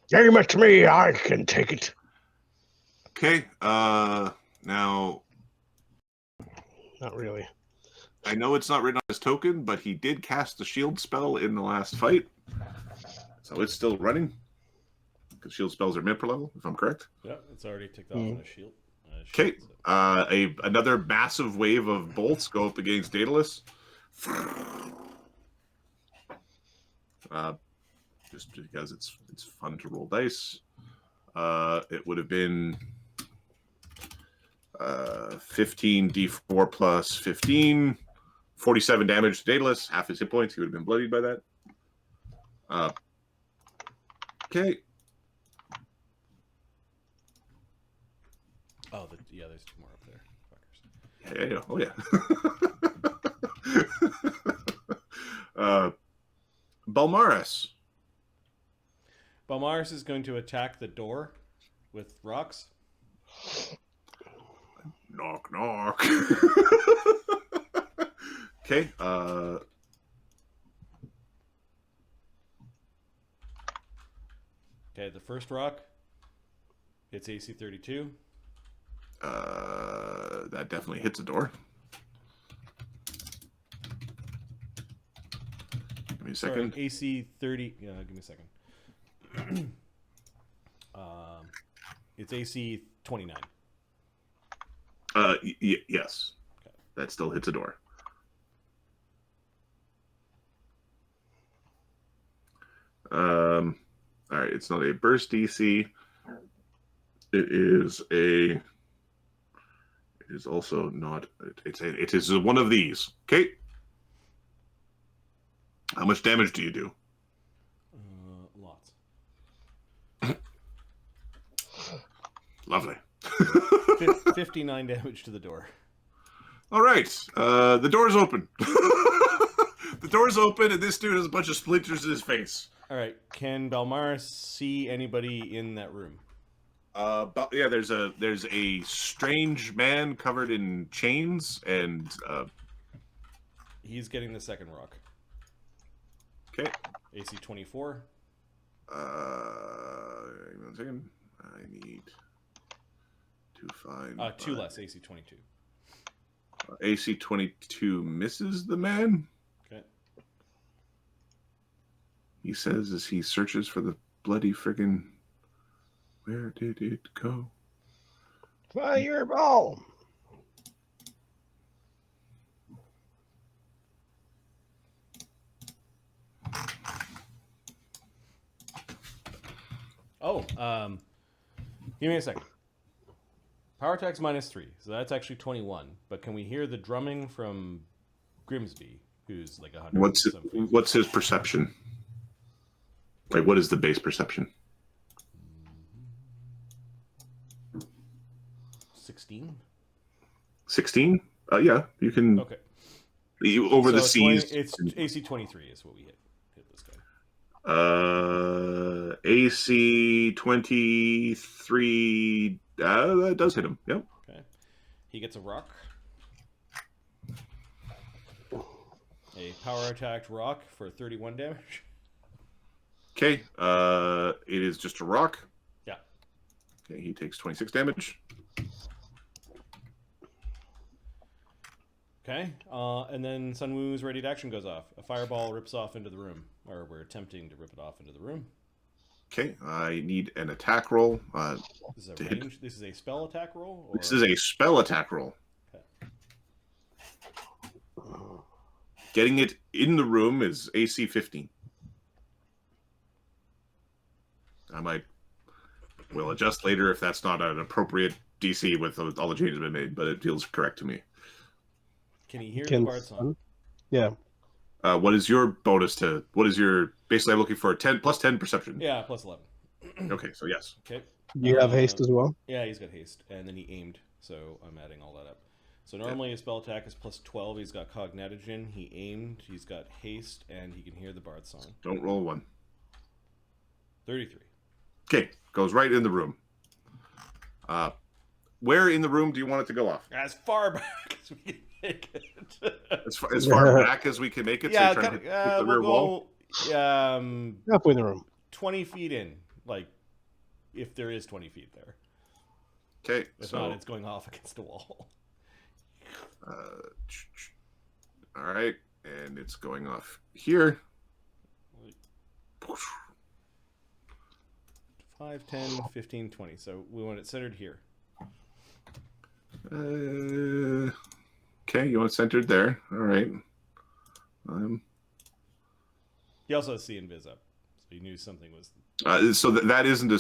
Give it to me. I can take it. Okay. Now, not really. I know it's not written on his token, but he did cast the shield spell in the last fight, so it's still running. Because shield spells are mid per level, if I'm correct. Yeah, it's already ticked off on a shield. Okay. Another massive wave of bolts go up against Daedalus. Just because it's fun to roll dice. It would have been 15 d4 plus 15, 47 damage to Daedalus, half his hit points. He would have been bloodied by that. Okay. Oh, there's two more up there. Yeah. Oh, yeah. Balmaris. Balmaris is going to attack the door with rocks. Knock, knock. Okay. Okay, the first rock hits AC 32. That definitely hits a door. Give me a second. Sorry, AC 30. Yeah, give me a second. It's AC 29. Yes. Okay. That still hits a door. All right, it's not a burst DC. It is also not. It is one of these. Okay. How much damage do you do? Lots. Lovely. 59 damage to the door. All right. The door's open. The door's open, and this dude has a bunch of splinters in his face. All right. Can Balmaris see anybody in that room? But yeah, there's a strange man covered in chains, and he's getting the second rock. Okay. AC 24. Hang on a second. I need to find 2 less. AC 22. AC 22 misses the man. Okay. He says as he searches for the bloody friggin'. Where did it go? Fireball. Oh, give me a second. Power attack's -3, so that's actually 21. But can we hear the drumming from Grimsby, who's like 100? What's his perception? Like, what is the base perception? 16. 16? Yeah, you can. Okay. Over the seas. It's AC 23 is what we hit this guy. AC 23. That does hit him. Yep. Okay. He gets a rock. A power attacked rock for 31 damage. Okay. It is just a rock. Yeah. Okay, he takes 26 damage. Okay, and then Sunwoo's ready to action goes off. A fireball rips off into the room, or we're attempting to rip it off into the room. Okay, I need an attack roll. This is a spell attack roll? Or... This is a spell attack roll. Okay. Getting it in the room is AC 15. We'll adjust later if that's not an appropriate DC with all the changes been made, but it feels correct to me. Can he hear the bard song? Yeah. What is your bonus to? What is your? Basically, I'm looking for a 10 plus 10 perception. Yeah, plus 11. Okay, so yes. Okay. Do you have haste as well? Yeah, he's got haste, and then he aimed, so I'm adding all that up. So normally his spell attack is plus 12. He's got cognitogen. He aimed. He's got haste, and he can hear the bard song. Don't roll 1. 33. Okay, goes right in the room. Where in the room do you want it to go off? As far back as we can make it. As far back as we can make it. Yeah, so the rear we'll wall? go. Halfway in the room. 20 feet in, like if there is 20 feet there. Okay, If so not, it's going off against a wall. all right, and it's going off here. 5, 10, 15, 20. So we want it centered here. Okay, you want it centered there. All right. He also has C invis up, so he knew something was. So that isn't a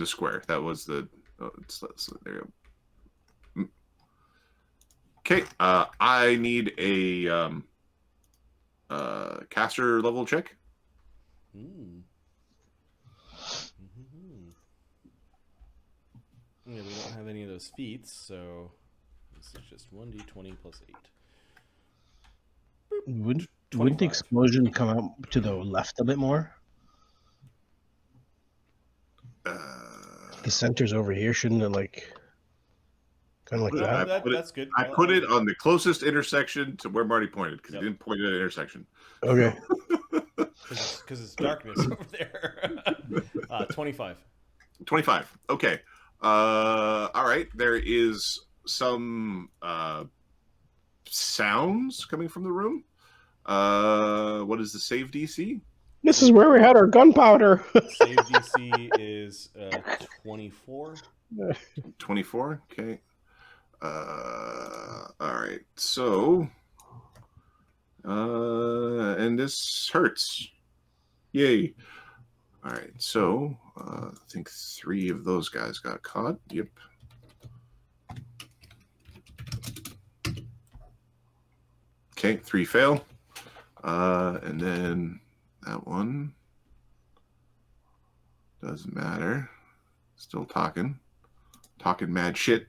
square. That was the. Oh, there you go. Okay, I need a caster level check. Yeah, we don't have any of those feats, so this is just 1d20 plus 8. Wouldn't the 25. explosion come out to the left a bit more? The center's over here, shouldn't it? Like, kind of like No, that. that's good. I put it on the closest intersection to where Marty pointed because he didn't point at an intersection. Okay. Because it's darkness over there. 25. 25. Okay. All right. There is some sounds coming from the room. What is the save DC? This is where we had our gunpowder. Save DC is 24. 24. Okay. All right. So, and this hurts. Yay. All right. So, I think 3 of those guys got caught. Yep. Okay. 3 fail. And then that one doesn't matter. Still talking mad shit.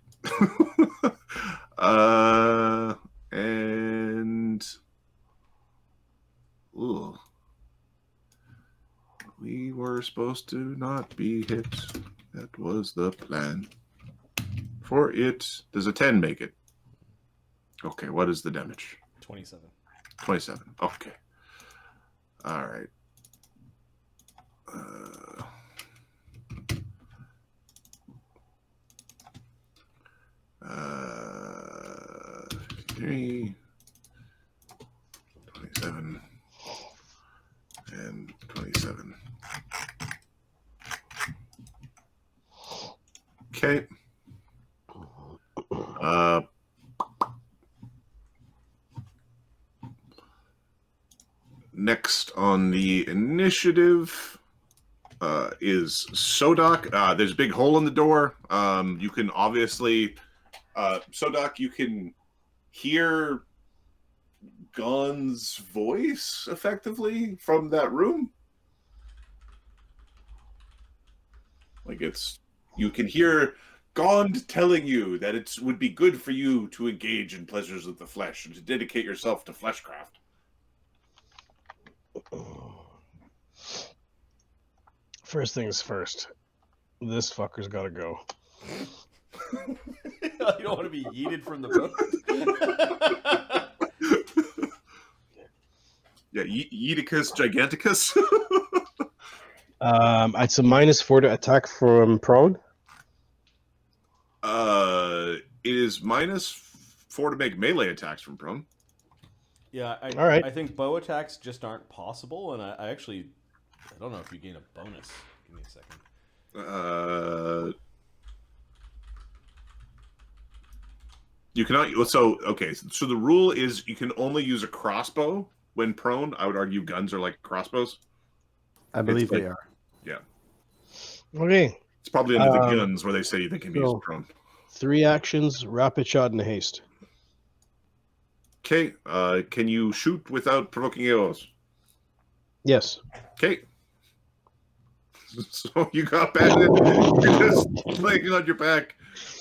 And ooh, we were supposed to not be hit. That was the plan. For it, does a 10 make it? Okay, what is the damage? 27. 27. Okay. All right. 3, 27, and 27. Okay. Next on the initiative is Sodak. There's a big hole in the door. You can obviously, Sodak, you can hear Gon's voice effectively from that room. Like you can hear Gon telling you that it would be good for you to engage in pleasures of the flesh and to dedicate yourself to fleshcraft. First things first. This fucker's got to go. You don't want to be yeeted from the boat. Yeah, Yeeticus Giganticus. It's a -4 to attack from prone. It is -4 to make melee attacks from prone. Yeah, All right. I think bow attacks just aren't possible, and I don't know if you gain a bonus. Give me a second. You cannot. So okay. So the rule is you can only use a crossbow when prone. I would argue guns are like crossbows. I believe like- they are. Yeah, Okay. it's probably under the guns where they say they can be so- used prone. 3 actions: rapid shot and haste. Okay. Can you shoot without provoking arrows? Yes. Okay. So you got banded. You're just laying on your back,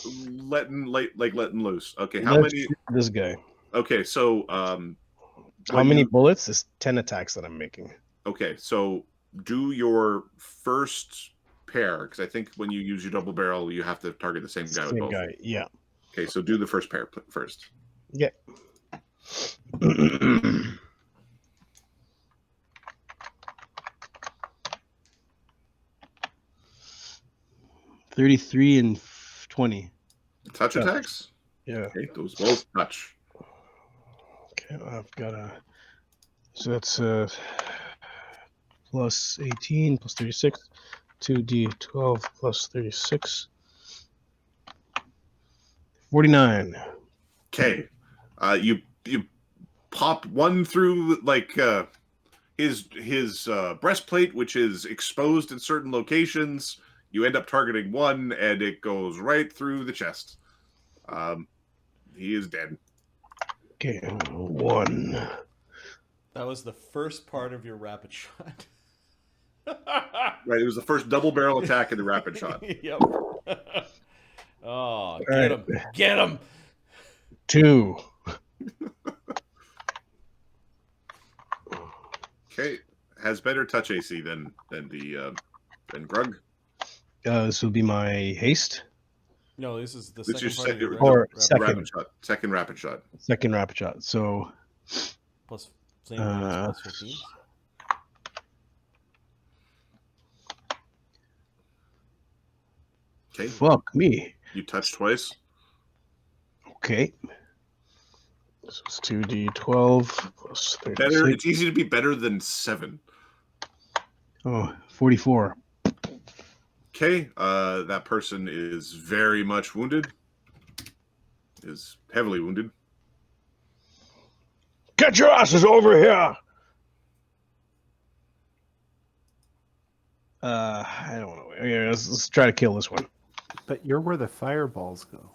letting loose. Okay. How Let's many? shoot this guy. Okay. So How when many you- bullets? It's 10 attacks that I'm making. Okay, so do your first pair, because I think when you use your double barrel, you have to target the same guy with Same both. guy. Yeah. Okay, so do the first pair first. Yeah. 33 and 20. Touch attacks? Yeah. Okay, those both touch. Okay, I've got a. So that's plus 18 plus 36. 2d12 plus 36. 49. Okay. You pop one through like his breastplate, which is exposed in certain locations. You end up targeting one, and it goes right through the chest. He is dead. Okay, 1. That was the first part of your rapid shot. Right, it was the first double barrel attack in the rapid shot. Yep. Oh, get right. him! Get him! 2. Okay, has better touch AC than Grug. This will be my haste. No, this is the This second is part of your Or rapid second. rapid shot. Second rapid shot. Second rapid shot. So plus same bonus plus 15. Okay, fuck me. you touch twice. Okay. This was 2d12 plus 36. Better. It's easy to be better than 7. Oh, 44. Okay, that person is very much wounded. Is heavily wounded. Get your asses over here! I don't know. Okay, let's try to kill this one. But you're where the fireballs go.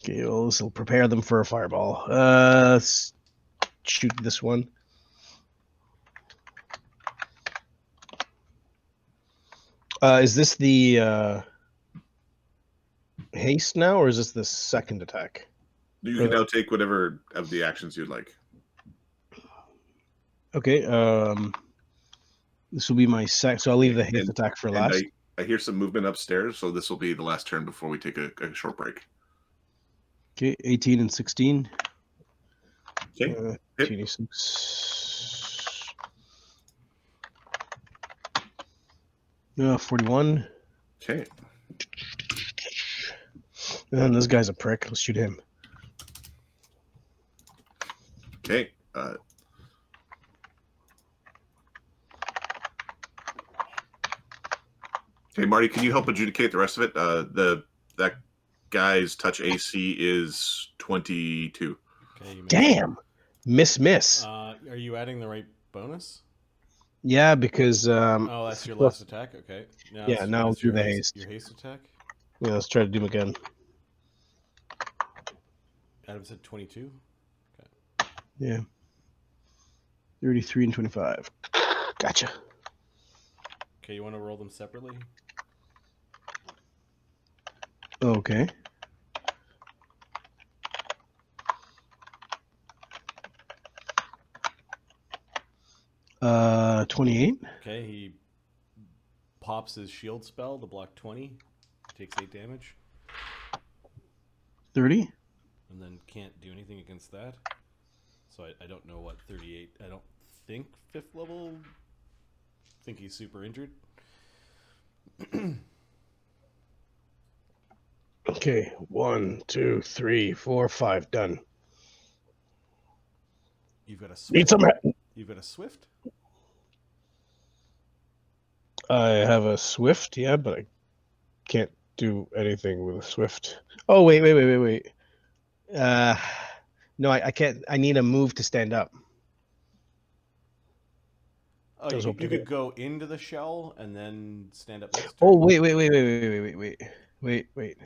Okay, well, this will prepare them for a fireball. Let's shoot this one. Is this the haste now, or is this the second attack? You can now take whatever of the actions you'd like. Okay. This will be my sec. So I'll leave the haste attack for last. I hear some movement upstairs, so this will be the last turn before we take a short break. Okay, 18 and 16. Okay. 86. 41. Okay. And this guy's a prick. Let's shoot him. Okay. Okay, Marty, can you help adjudicate the rest of it? That guy's touch AC is 22. Okay, you Damn. Miss. Are you adding the right bonus? Yeah, because Oh, that's your last attack. Okay. Yeah, now that's do your the haste. haste. Your haste attack. Yeah, let's try to do him again. Adam said 22. Yeah. 33 and 25. Gotcha. Okay, you want to roll them separately? Okay. Uh, 28. Okay, he pops his shield spell to block 20. Takes 8 damage. 30. And then can't do anything against that. So I don't know what 38. I don't think 5th level. I think he's super injured. Okay, 1, 2, 3, 4, 5. Done. You've got a Need swift. some. You've got a swift. I have a swift, yeah, but I can't do anything with a swift. Oh, wait. No, I can't. I need a move to stand up. Oh, you could go into the shell and then stand up next to Oh, it. wait.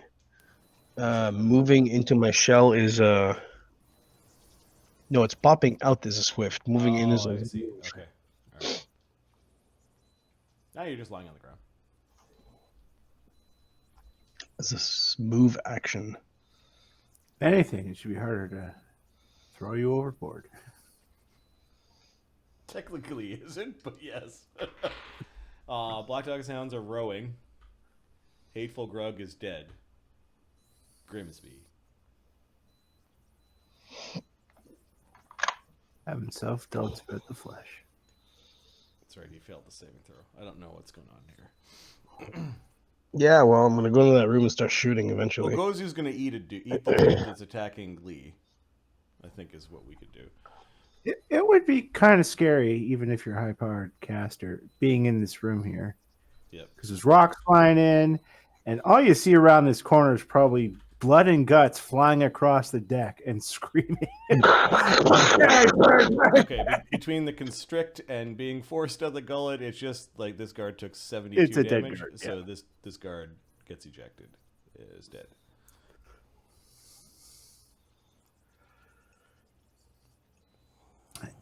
Moving into my shell is no, it's popping out as a swift. Moving in is I a see. Okay. All right. Now you're just lying on the ground. It's a move action. If anything, it should be harder to throw you overboard. Technically isn't, but yes. Black Dog's hounds are rowing. Hateful Grug is dead. Grimsby. Have himself don't spread the flesh. that's right. He failed the saving throw. I don't know what's going on here. Yeah, well, I'm gonna go into that room and start shooting eventually. Ogozu's going to eat the dude that's attacking Lee, I think is what we could do. It would be kind of scary, even if you're a high-powered caster, being in this room here. Yep. Because there's rocks flying in, and all you see around this corner is probably blood and guts flying across the deck and screaming. Okay, between the constrict and being forced out the gullet, it's just like this guard took 72 It's a dead damage. guard, So yeah. this guard gets ejected, is dead.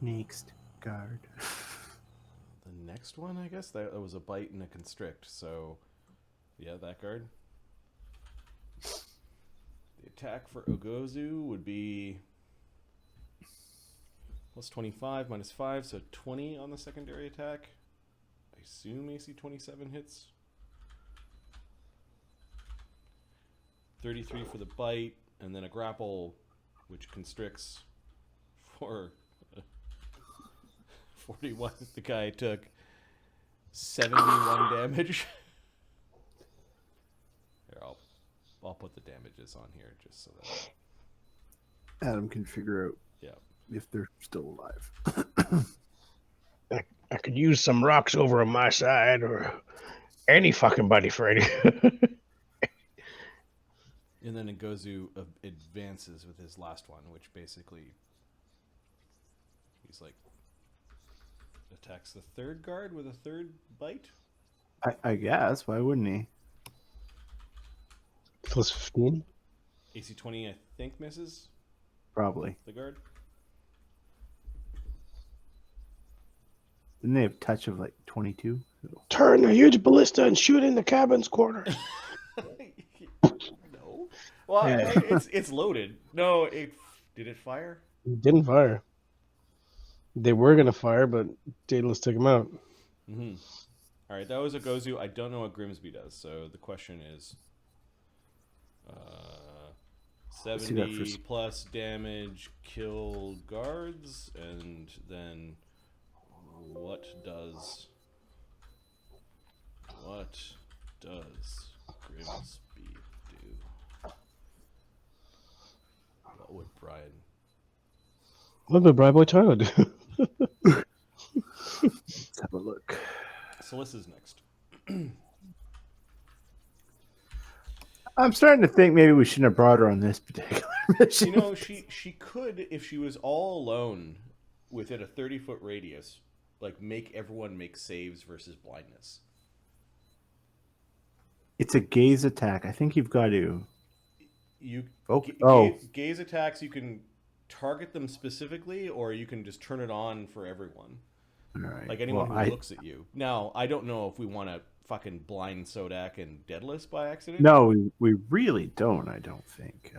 Next guard. The next one, I guess, that was a bite and a constrict. So, yeah, that guard. The attack for Ogozu would be plus 25, minus 5, so 20 on the secondary attack. I assume AC 27 hits. 33 for the bite, and then a grapple, which constricts for 41. The guy took 71 damage. Here, I'll put the damages on here just so that Adam can figure out yeah. if they're still alive. I could use some rocks over on my side or any fucking buddy, Freddy. And then Ngozu advances with his last one, which basically he's like attacks the third guard with a third bite. I guess. Why wouldn't he? Plus 15. AC 20, I think, misses Probably. the guard. Didn't they have touch of like 22? Turn a huge ballista and shoot in the cabin's corner. No. Well, Yeah. it's loaded. No, did it fire? Didn't fire. They were gonna fire, but Daedalus took him out. Mm-hmm. All right, that was a Gozu. I don't know what Grimsby does, so the question is 70 plus damage, kill guards, and then what does Grimsby do? What would Brian? What did Brian Boy Tyler do? Let's have a look. Salissa's next. I'm starting to think maybe we shouldn't have brought her on this particular mission. You know, she could, if she was all alone within a 30-foot radius, like make everyone make saves versus blindness. It's a gaze attack. I think you've got to. Gaze attacks, you can target them specifically, or you can just turn it on for everyone. All right. Like anyone who looks at you. Now, I don't know if we want to fucking blind Sodak and Daedalus by accident. No, we really don't, I don't think.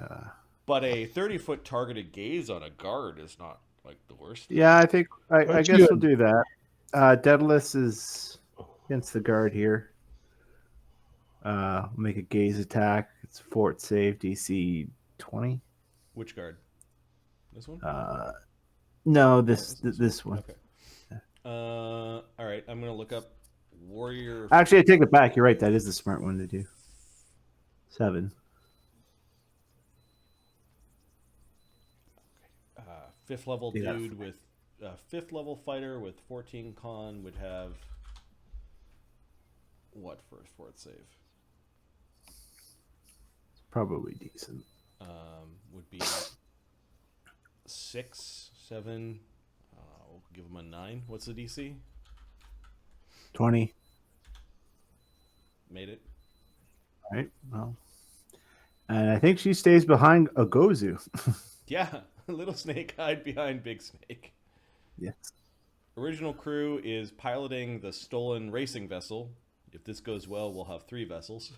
But a 30-foot targeted gaze on a guard is not like the worst. Yeah, I think I Let's guess do we'll do that. Daedalus is against the guard here. Make a gaze attack. It's fort save DC 20. Which guard? This one? No, this one. Okay. All right, I'm gonna look up warrior. Actually, I take it back. You're right. That is the smart one to do. 7. Fifth level Yeah. dude with fifth level fighter with 14 con would have what for fort save? Probably decent. Would be 6, 7. We'll give him a 9. What's the DC? 20. Made it. Right. Well, and I think she stays behind a Gozu. Yeah, little snake hide behind big snake. Yes. Original crew is piloting the stolen racing vessel. If this goes well, we'll have 3 vessels.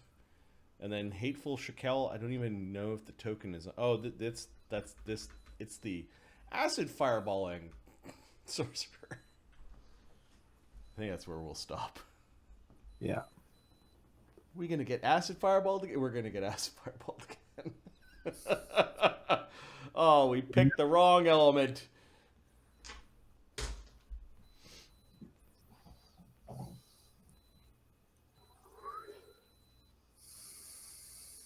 And then Hateful Scorn, I don't even know if the token is... Oh, that's this. It's the acid fireballing sorcerer. I think that's where we'll stop. Yeah. We're going to get acid fireballed again? We're going to get acid fireballed again. Oh, we picked the wrong element.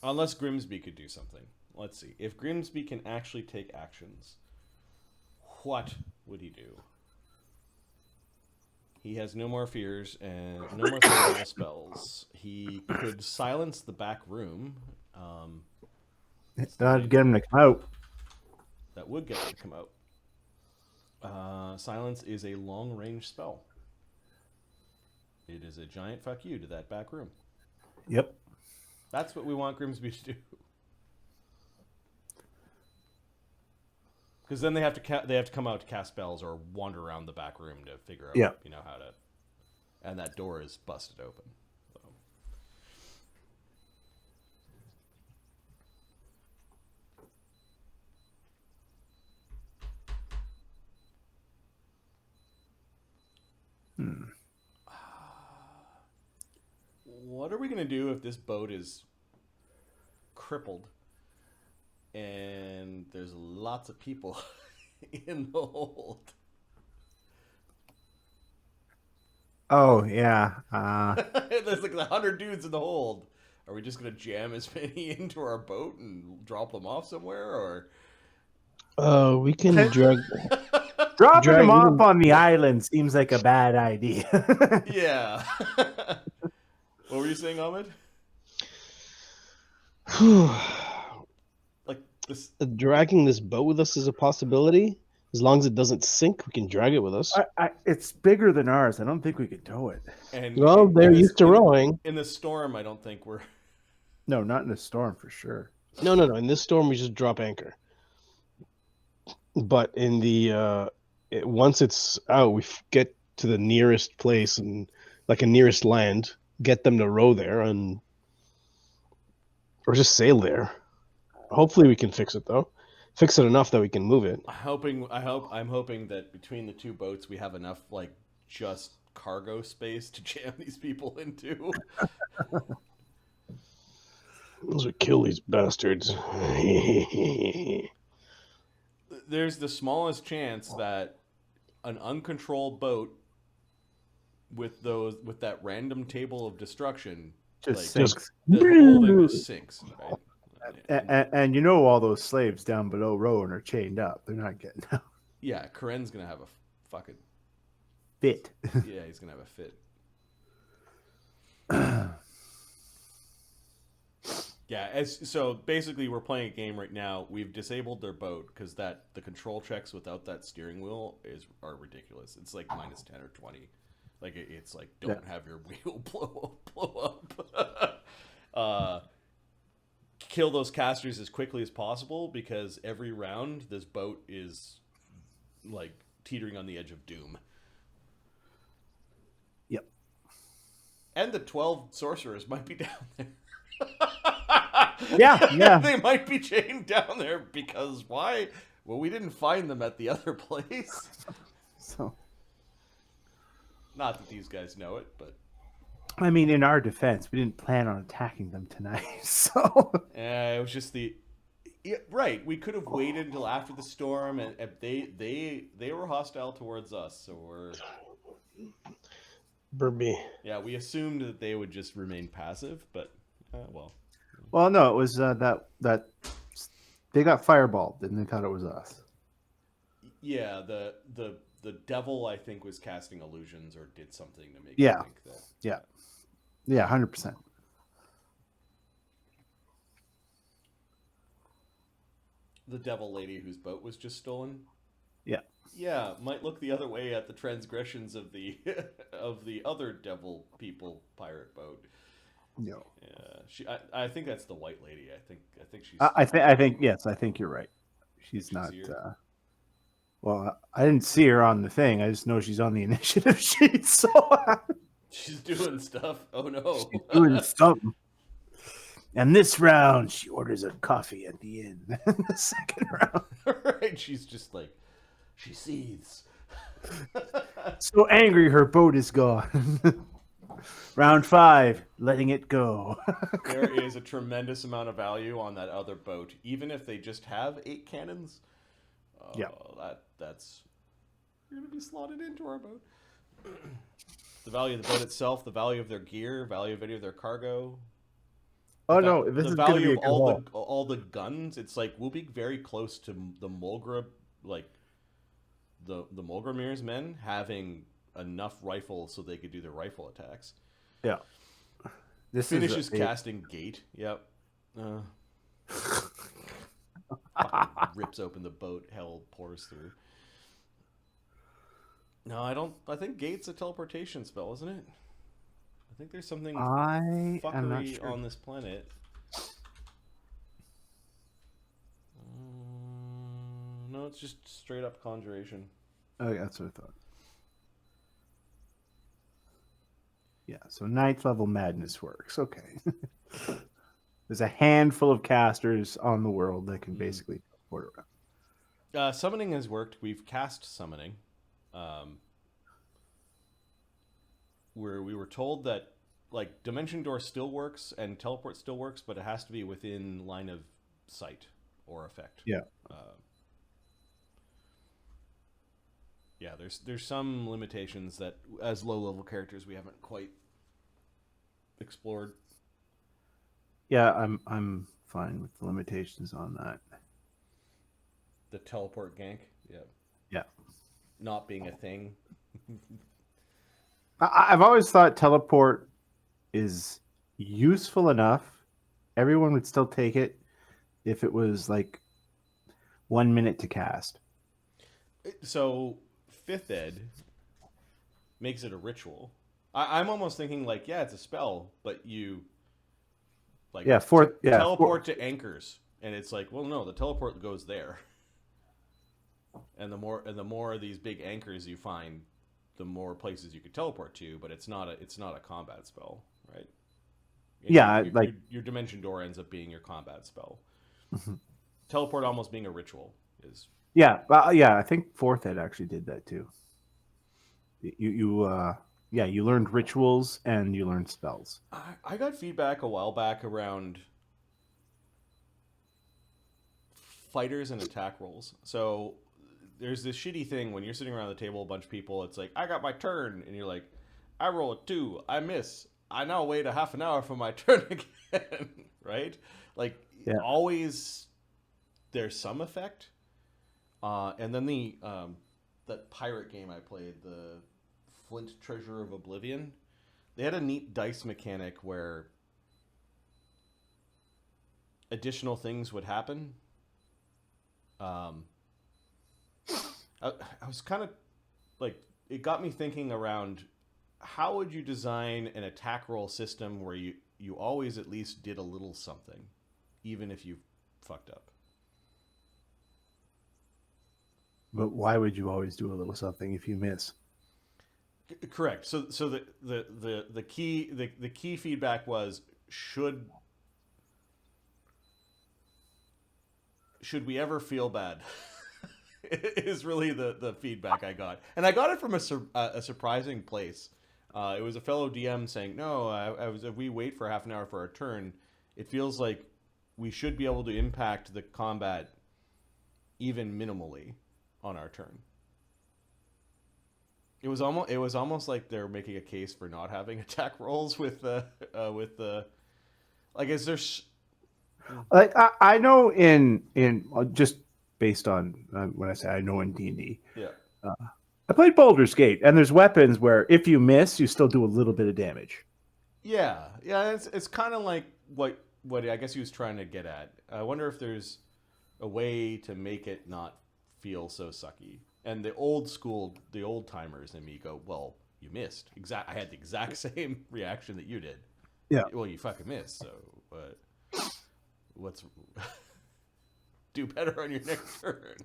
Unless Grimsby could do something. Let's see. If Grimsby can actually take actions, what would he do? He has no more fears and no more third-level spells. He could silence the back room. That'd get him to come out. That would get him to come out. Silence is a long-range spell. It is a giant fuck you to that back room. Yep. That's what we want Grimsby to do. Because then they have to come out to cast spells or wander around the back room to figure out how to. And that door is busted open. So. What are we gonna do if this boat is crippled and there's lots of people in the hold? Oh yeah. There's like 100 dudes in the hold. Are we just gonna jam as many into our boat and drop them off somewhere, or? We can drag. Dropping Drag them off them. on the island seems like a bad idea. Yeah. What were you saying, Ahmed? Like this. Dragging this boat with us is a possibility. As long as it doesn't sink, we can drag it with us. It's bigger than ours. I don't think we could tow it. And Well, they're used to rowing. In the storm, I don't think we're. No, not in a storm for sure. No. In this storm, we just drop anchor. But in the once it's out, we get to the nearest place and like a nearest land, get them to row there, and or just sail there. Hopefully, we can fix it though. Fix it enough that we can move it. I'm hoping that between the two boats, we have enough like just cargo space to jam these people into. Those are kill these bastards. There's the smallest chance that an uncontrolled boat with that random table of destruction Just like, sinks. the whole thing just sinks, right? And you know all those slaves down below rowing are chained up. They're not getting out. Yeah, Karen's gonna have a fucking Fit. yeah, he's gonna have a fit. Yeah, so basically we're playing a game right now. We've disabled their boat because the control checks without that steering wheel are ridiculous. It's like minus 10 or 20. Like it's like don't have your wheel blow up. Kill those casters as quickly as possible because every round this boat is like teetering on the edge of doom. Yep. And the 12 sorcerers might be down there. Yeah. They might be chained down there because why? Well, we didn't find them at the other place. So, not that these guys know it, but I mean, in our defense, we didn't plan on attacking them tonight. So, it was just right. We could have waited until after the storm, and they were hostile towards us, so we're. Burby. Yeah, we assumed that they would just remain passive, but well. well, no, it was that they got fireballed and they thought it was us. Yeah, the devil I think was casting illusions or did something to make Yeah. me think that. Yeah, 100%. The devil lady whose boat was just stolen. Yeah, might look the other way at the transgressions of the of the other devil people pirate boat. No. Yeah, I think that's the white lady. I think she's. I think yes, I think you're right. She's not. Well, I didn't see her on the thing. I just know she's on the initiative sheet. So she's doing stuff. Oh no, she's doing something. And this round, she orders a coffee at the inn. The second round, right? She's just like she seethes. So angry, her boat is gone. Round 5, letting it go. There is a tremendous amount of value on that other boat, even if they just have 8 cannons. That's you're gonna be slotted into our boat. The value of the boat itself, the value of their gear, value of any of their cargo. Oh no, this the is going to value be a of good haul. all the guns. It's like we'll be very close to the Mulgra, like the Mulgramir's men having enough rifles so they could do their rifle attacks. Yeah. This Finishes is casting gate. Yep. Fucking rips open the boat. Hell pours through. No, I don't. I think gate's a teleportation spell, isn't it? I think there's something I am not fuckery sure. on this planet. No, it's just straight up conjuration. Oh, yeah, that's what I thought. Yeah, so 9th level madness works. Okay. There's a handful of casters on the world that can basically teleport around. Summoning has worked. We've cast summoning. Where we were told that like Dimension Door still works and teleport still works, but it has to be within line of sight or effect. Yeah. Yeah, there's some limitations that as low level characters we haven't quite explored. Yeah, I'm fine with the limitations on that. The teleport gank, yeah. Yeah. Not being a thing. I've always thought teleport is useful enough. Everyone would still take it if it was like 1 minute to cast. So 5th ed makes it a ritual. I'm almost thinking like, yeah, it's a spell, but you like teleport to anchors, and it's like, well, no, the teleport goes there. And the more of these big anchors you find, the more places you could teleport to, but it's not a combat spell, right? And your Dimension Door ends up being your combat spell. Mm-hmm. Teleport almost being a ritual is. Yeah, I think 4th ed actually did that too. You learned rituals and you learned spells. I got feedback a while back around fighters and attack rolls. So there's this shitty thing when you're sitting around the table, a bunch of people, it's like, I got my turn, and you're like, I roll a 2, I miss. I now wait a half an hour for my turn again, right? Like, always there's some effect. And then that pirate game I played, the Flint Treasure of Oblivion, they had a neat dice mechanic where additional things would happen. I was kind of like, it got me thinking around how would you design an attack roll system where you always at least did a little something, even if you fucked up. But why would you always do a little something if you miss? Correct. So the key feedback was should we ever feel bad? Is really the feedback I got, and I got it from a surprising place. It was a fellow DM saying, "No, if we wait for half an hour for our turn, it feels like we should be able to impact the combat even minimally on our turn." It was almost like they're making a case for not having attack rolls with the like. Is there like I know in just based on when I say I know in D&D. Yeah. I played Baldur's Gate, and there's weapons where if you miss, you still do a little bit of damage. Yeah. It's kind of like what I guess he was trying to get at. I wonder if there's a way to make it not feel so sucky. And the old timers in me go, well, you missed. I had the exact same reaction that you did. Yeah. Well, you fucking missed. So, what's do better on your next turn?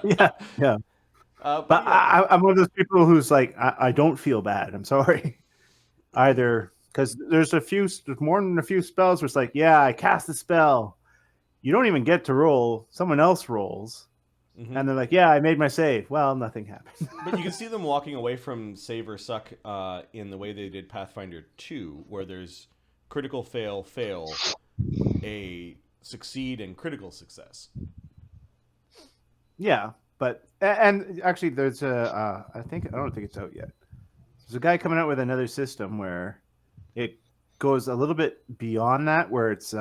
Yeah. But yeah. I'm one of those people who's like, I don't feel bad. I'm sorry. Either because there's more than a few spells where it's like, yeah, I cast a spell. You don't even get to roll. Someone else rolls. Mm-hmm. And they're like, yeah, I made my save. Well, nothing happened. But you can see them walking away from save or suck in the way they did Pathfinder 2, where there's critical fail, a succeed, and critical success. Yeah, but and actually, there's I don't think it's out yet. There's a guy coming out with another system where goes a little bit beyond that, where it's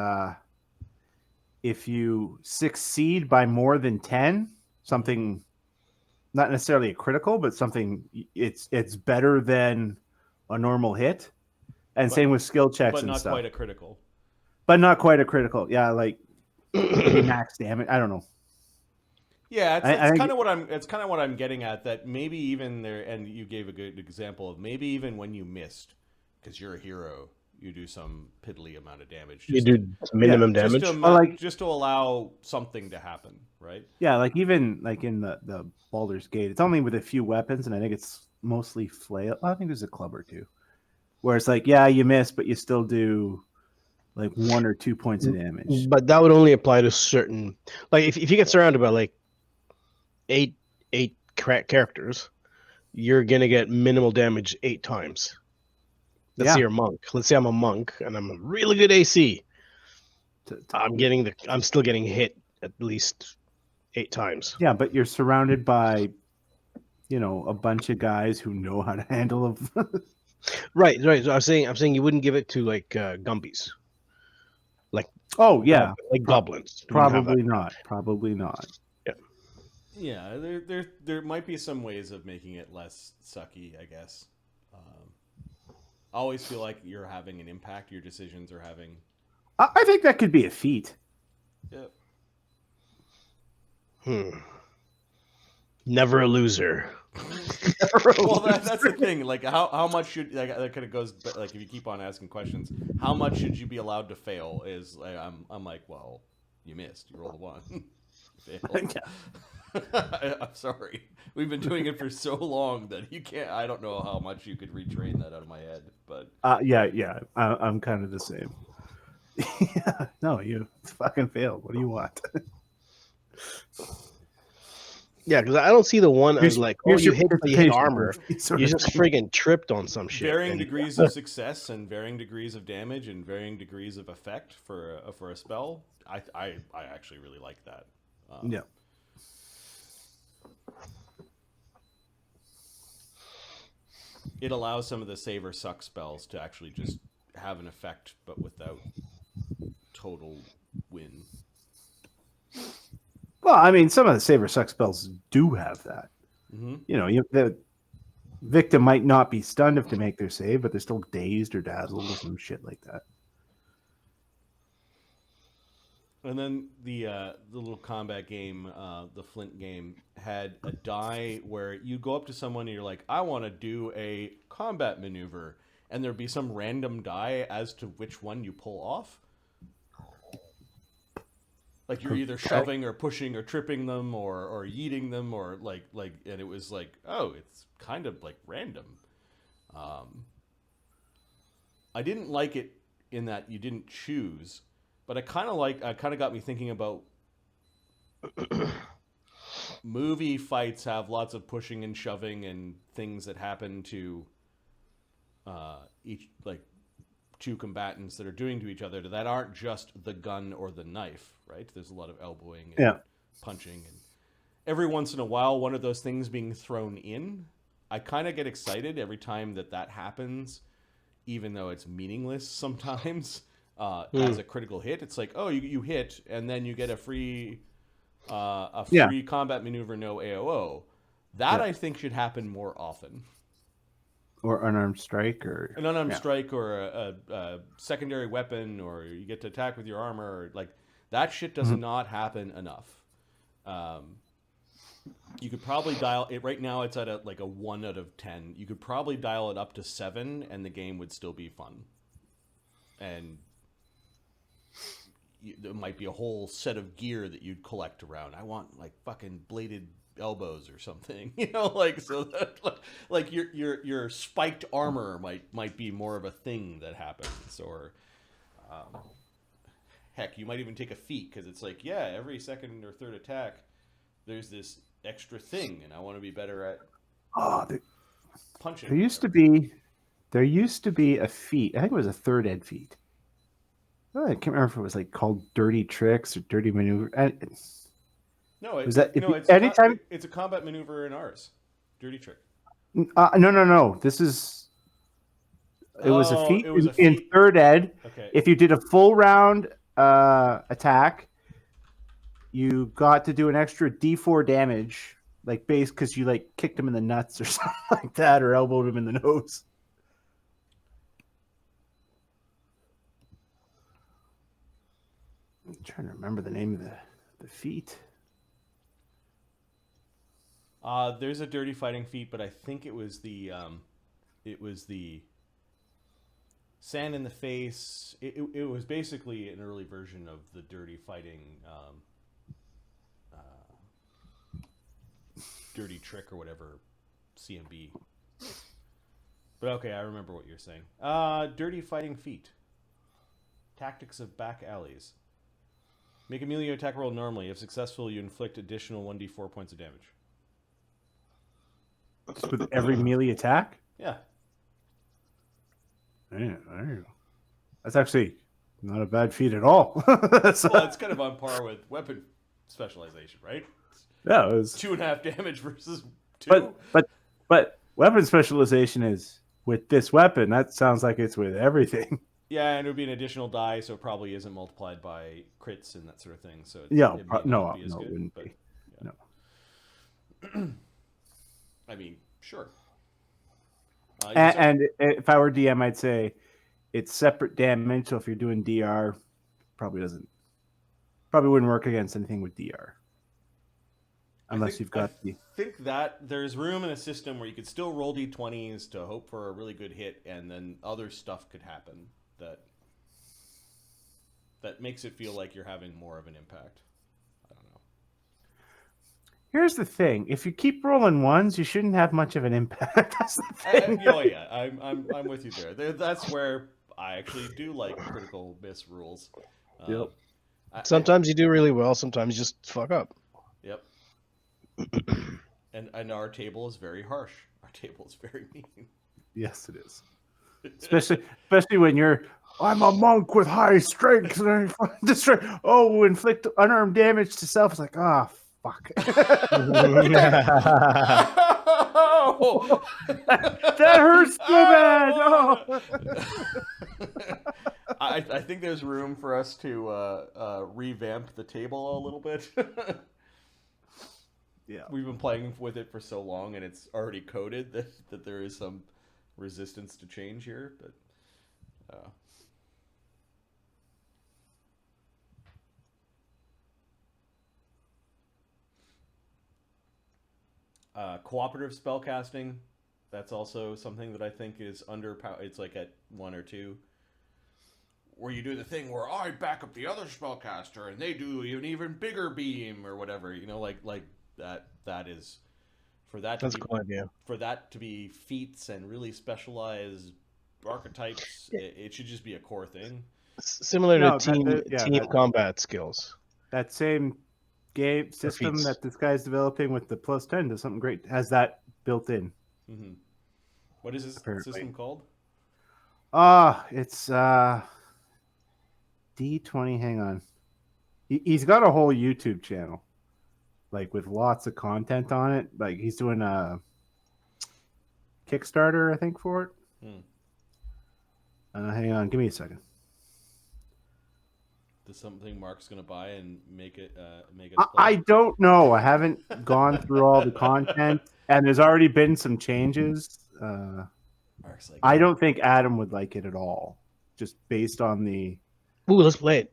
if you succeed by more than 10, something not necessarily a critical, but something it's better than a normal hit. And same with skill checks but and not stuff. quite a critical. But not quite a critical. Yeah, like maybe max damage. I don't know. Yeah, I it's kind of what I'm. It's kind of what I'm getting at. That maybe even there, and you gave a good example of maybe even when you missed, because you're a hero, you do some piddly amount of damage. You do minimum damage. Just to allow something to happen, right? Yeah, like even like in the Baldur's Gate, it's only with a few weapons, and I think it's mostly flail. I think there's a club or two, where it's like, yeah, you miss, but you still do like 1 or 2 points of damage. But that would only apply to certain, like if you get surrounded by like eight characters, you're gonna get minimal damage 8 times. Let's say you're a monk. Let's say I'm a monk and I'm a really good AC. I'm still getting hit at least 8 times. Yeah, but you're surrounded by, a bunch of guys who know how to handle them. Right. So I'm saying you wouldn't give it to like Gumbies. Like like goblins. Probably not. Probably not. Yeah, there might be some ways of making it less sucky, I guess. I always feel like you're having an impact. Your decisions are having. I think that could be a feat. Yeah. Never a loser. Well, that's the thing. Like, how much should that kind of goes? Like, if you keep on asking questions, how much should you be allowed to fail? Is like, I'm like, well, you missed. You rolled a 1. You failed. I'm sorry. We've been doing it for so long that you can't. I don't know how much you could retrain that out of my head, but yeah. I'm kind of the same. Yeah, no, you fucking failed. What do you want? Yeah, because I don't see the one as like, you hit armor. You just friggin' tripped on some shit. Varying degrees of success and varying degrees of damage and varying degrees of effect for a spell. I actually really like that. Yeah. It allows some of the save or suck spells to actually just have an effect, but without total win. Well, I mean, some of the save or suck spells do have that. Mm-hmm. The victim might not be stunned if they make their save, but they're still dazed or dazzled or some shit like that. And then the little combat game, the Flint game, had a die where you go up to someone and you're like, I want to do a combat maneuver. And there'd be some random die as to which one you pull off. Like you're either shoving or pushing or tripping them or yeeting them or like, and it was like, oh, it's kind of like random. I didn't like it in that you didn't choose. But it kind of got me thinking about movie fights have lots of pushing and shoving and things that happen to each, like, 2 combatants that are doing to each other that aren't just the gun or the knife, right? There's a lot of elbowing and punching. And every once in a while, one of those things being thrown in, I kind of get excited every time that happens, even though it's meaningless sometimes. As a critical hit, it's like, oh, you hit, and then you get a free combat maneuver, no AOO. That I think should happen more often. Or unarmed strike, or an unarmed strike, or a secondary weapon, or you get to attack with your armor. Or, like, that shit does not happen enough. You could probably dial it right now. It's at a 1 out of 10. You could probably dial it up to 7, and the game would still be fun. And there might be a whole set of gear that you'd collect around. I want like fucking bladed elbows or something, like, so that like your spiked armor might be more of a thing that happens, or heck, you might even take a feat because it's like, yeah, every second or third attack there's this extra thing, and I want to be better at punching. There used to be a feat. I think it was a third ed feat. I can't remember if it was like called Dirty Tricks or Dirty Maneuver. No, it's a combat maneuver in ours. Dirty Trick. No. This is It was a Oh, feat it was a in feat. third ed. Okay. If you did a full round attack, you got to do an extra D4 damage, like base, because you like kicked him in the nuts or something like that, or elbowed him in the nose. I'm trying to remember the name of the feat. There's a dirty fighting feat, but I think it was the sand in the face. It was basically an early version of the dirty fighting, dirty trick or whatever, CMB. But okay, I remember what you're saying. Dirty fighting feat. Tactics of back alleys. Make a melee attack roll normally. If successful, you inflict additional 1d4 points of damage. Just with every melee attack? Yeah. Yeah, there you go. That's actually not a bad feat at all. Well, it's kind of on par with weapon specialization, right? Yeah, it was 2.5 damage versus 2. But weapon specialization is with this weapon. That sounds like it's with everything. Yeah, and it would be an additional die, so it probably isn't multiplied by crits and that sort of thing. So Yeah, it may not be as it good, wouldn't but, be. yeah. No. I mean, sure. And if I were DM, I'd say it's separate damage. So if you're doing DR, probably wouldn't work against anything with DR, unless you've got I think that there's room in a system where you could still roll d20s to hope for a really good hit, and then other stuff could happen that makes it feel like you're having more of an impact. I don't know. Here's the thing: if you keep rolling ones, you shouldn't have much of an impact. That's the thing. Yeah, I'm with you there. That's where I actually do like critical miss rules. Yep. Sometimes you do really well. Sometimes you just fuck up. Yep. and our table is very harsh. Our table is very mean. Yes, it is. Especially when I'm a monk with high strength and inflict unarmed damage to self. It's like, fuck. Oh! That hurts so bad. Oh. I think there's room for us to revamp the table a little bit. Yeah, we've been playing with it for so long, and it's already coded that there is some resistance to change here. But cooperative spellcasting, that's also something that I think is underpowered. It's like at 1 or 2. Where you do the thing where I back up the other spellcaster and they do an even bigger beam or whatever, like that is for that. That's a cool idea. For that to be feats and really specialized archetypes, it should just be a core thing. Similar to team combat skills. That same game system that this guy's developing with the +10 does something great. Has that built in. Mm-hmm. What is this system called? It's D20. Hang on. He's got a whole YouTube channel, like with lots of content on it. Like he's doing a Kickstarter, I think, for it. Hang on, give me a second. Is something Mark's gonna buy and make it I don't know. I haven't gone through all the content, and there's already been some changes. Mark's like, I don't think Adam would like it at all, just based on the. Ooh, let's play it.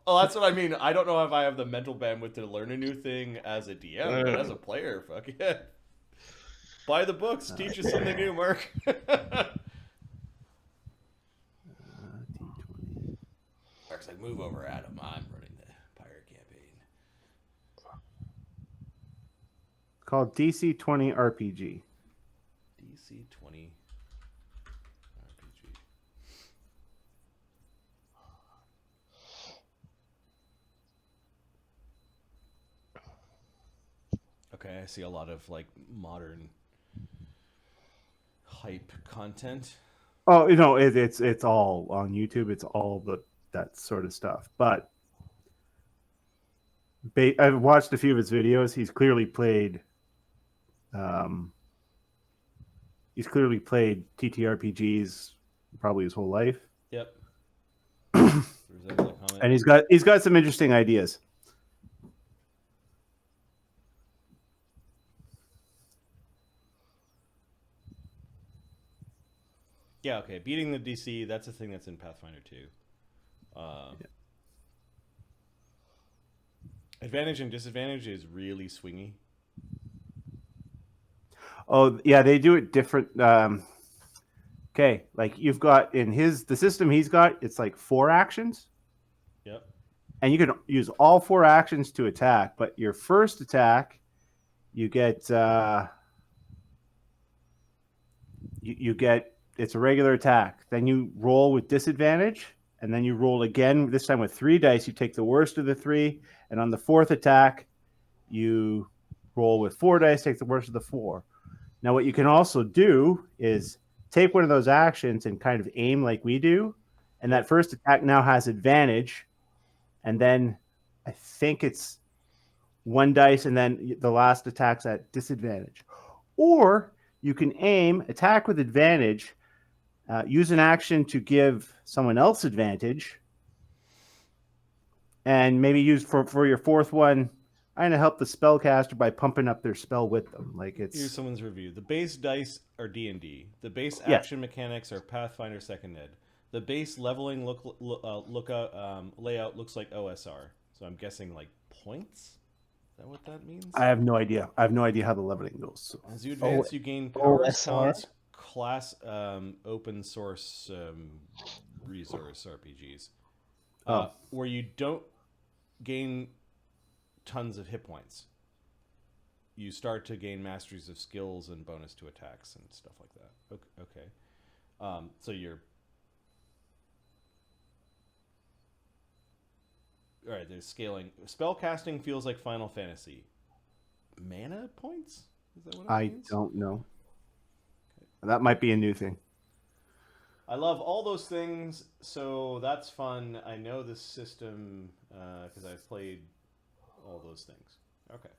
Well, that's what I mean. I don't know if I have the mental bandwidth to learn a new thing as a DM, but as a player, fuck yeah. Buy the books, teach us something new, Mark. Mark's like, move over, Adam. I'm running the pirate campaign. Called DC 20 RPG. DC 20 RPG. Okay, I see a lot of like modern hype content. Oh, it's all on YouTube. It's all that sort of stuff. But I've watched a few of his videos. He's clearly played, he's clearly played TTRPGs probably his whole life. Yep. And he's got some interesting ideas. Yeah, okay. Beating the DC, that's a thing that's in Pathfinder 2. Advantage and disadvantage is really swingy. Oh, yeah, they do it different. Okay, like you've got in the system he's got, it's like 4 actions. Yep. And you can use all 4 actions to attack, but your first attack, you get you get it's a regular attack. Then you roll with disadvantage, and then you roll again. This time with 3 dice, you take the worst of the 3, and on the 4th attack, you roll with 4 dice, take the worst of the 4. Now, what you can also do is take one of those actions and kind of aim like we do, and that first attack now has advantage, and then I think it's 1 dice, and then the last attack's at disadvantage. Or you can aim, attack with advantage, use an action to give someone else advantage, and maybe use for your 4th one, I'm going to help the spellcaster by pumping up their spell with them. Like here's someone's review. The base dice are D&D. The base action mechanics are Pathfinder 2nd Ed. The base leveling layout looks like OSR. So I'm guessing like points? Is that what that means? I have no idea. I have no idea how the leveling goes. So. As you advance, you gain powers, talents, class, open source resource RPGs. Where you don't gain tons of hit points. You start to gain masteries of skills and bonus to attacks and stuff like that. Okay. So you're... Alright, there's scaling. Spellcasting feels like Final Fantasy. Mana points? Is that what it means? I don't know. Okay. That might be a new thing. I love all those things, so that's fun. I know this system because I've played all those things. Okay.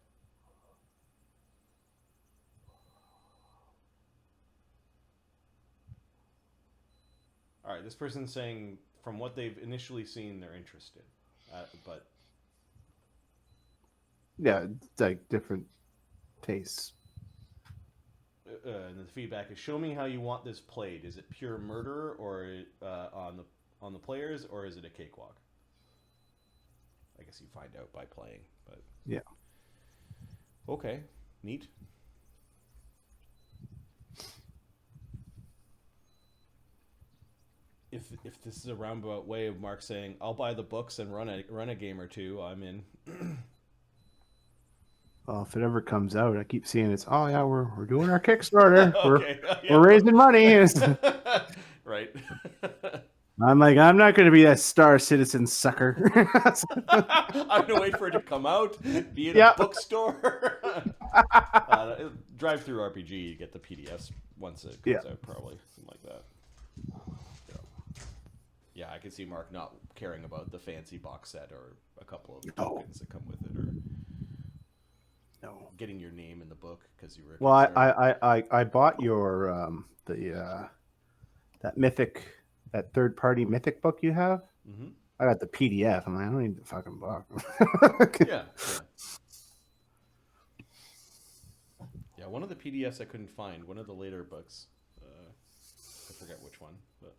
All right, this person's saying from what they've initially seen, they're interested, but yeah, it's like different tastes. And the feedback is: show me how you want this played. Is it pure murder, or on the players, or is it a cakewalk? I guess you find out by playing, but yeah. Okay, neat. If this is a roundabout way of Mark saying, "I'll buy the books and run a game or two," I'm in. Well, if it ever comes out, I keep seeing it's. Oh yeah, we're doing our Kickstarter. Okay. We're raising money. Right. I'm like, I'm not going to be that Star Citizen sucker. I'm going to wait for it to come out, be in a bookstore. Drive through RPG, you get the PDFs once it comes out, probably. Something like that. Yeah, I can see Mark not caring about the fancy box set or a couple of tokens that come with it, or getting your name in the book because you were. Well, I bought your that mythic. That third-party mythic book you have, I got the PDF. I'm like, I don't need the fucking book. Yeah. One of the PDFs I couldn't find. One of the later books. I forget which one, but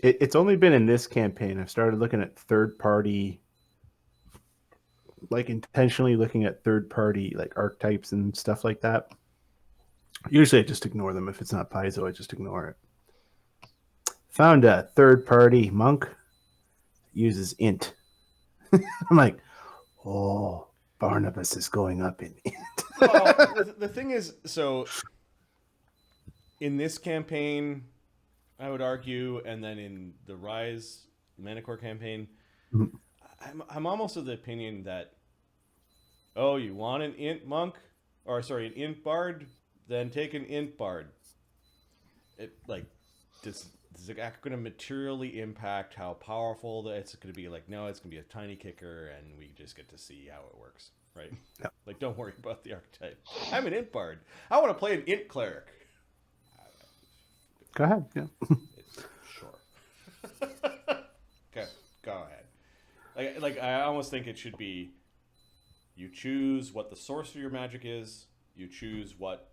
it's only been in this campaign. I've started looking at third-party, like intentionally looking at third-party like archetypes and stuff like that. Usually I just ignore them. If it's not Paizo, I just ignore it. Found a third-party monk that uses int. I'm like, oh, Barnabas is going up in int. Well, the thing is, so in this campaign, I would argue, and then in the Rise Manticore campaign, I'm almost of the opinion that, oh, you want an int monk? Or, sorry, an int bard? Then take an int bard. It this is going to materially impact how powerful it's going to be. Like, no, it's going to be a tiny kicker, and we just get to see how it works. right? Yep. Like, don't worry about the archetype. I'm an int bard. I want to play an int cleric. Go ahead. Yeah. Sure. Okay, go ahead. Like I almost think it should be, you choose what the source of your magic is, you choose what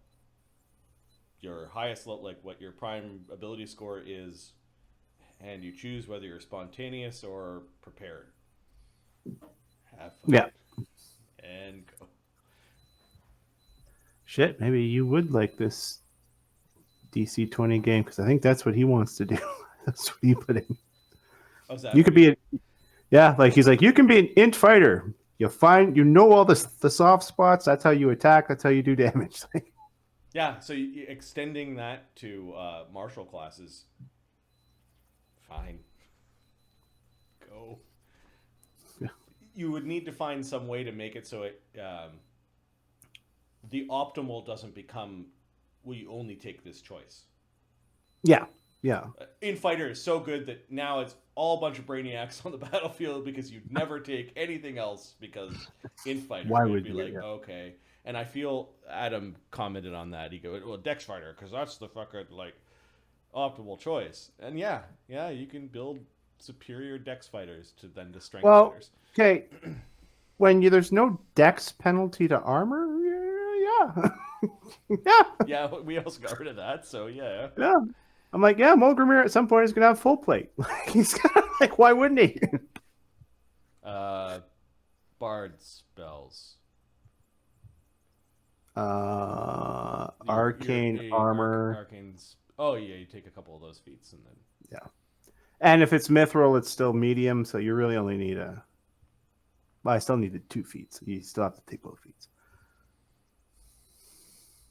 your highest level, like what your prime ability score is, and you choose whether you're spontaneous or prepared. Have fun. Yeah. And go. Shit, maybe you would like this DC 20 game, because I think that's what he wants to do. That's what he put in. Oh, is that You could be like he's like, you can be an int fighter. You know all the soft spots. That's how you attack. That's how you do damage. Yeah, so extending that to martial classes, fine. Go. Yeah. You would need to find some way to make it so it the optimal doesn't become, well, you only take this choice. Yeah. In Fighter is so good that now it's all a bunch of brainiacs on the battlefield because you'd never take anything else, because in Fighter Why would would be you? like, Yeah. okay. And I feel Adam commented on that. He goes, well, Dex Fighter, because that's the fucking like optimal choice. And yeah, you can build superior Dex Fighters to then to Strength Fighters. Okay. When there's no Dex penalty to armor, yeah. Yeah. Yeah, we also got rid of that, so yeah. Yeah. I'm like, yeah, Mulgrimir at some point is gonna have full plate. He's gonna, like, why wouldn't he? Bard spells. Arcane armor. Arcane's. Oh yeah, you take a couple of those feats and then. Yeah. And if it's mithril, it's still medium, so you really only need well, I still needed 2 feats. So you still have to take both feats.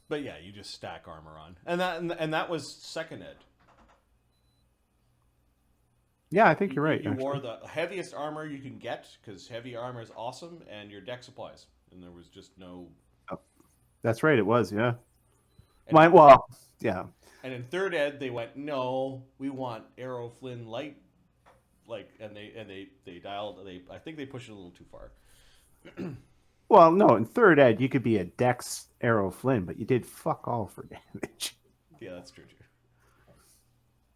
But yeah, you just stack armor on, and that was second ed. Yeah, I think you're right. You wore the heaviest armor you can get, because heavy armor is awesome, and your deck supplies, and there was just no. Oh, that's right. It was, yeah. And yeah. And in third ed, they went, no, we want Arrow Flynn light, and they dialed. I think they pushed it a little too far. Well, no, in third ed, you could be a Dex Arrow Flynn, but you did fuck all for damage. Yeah, that's true too.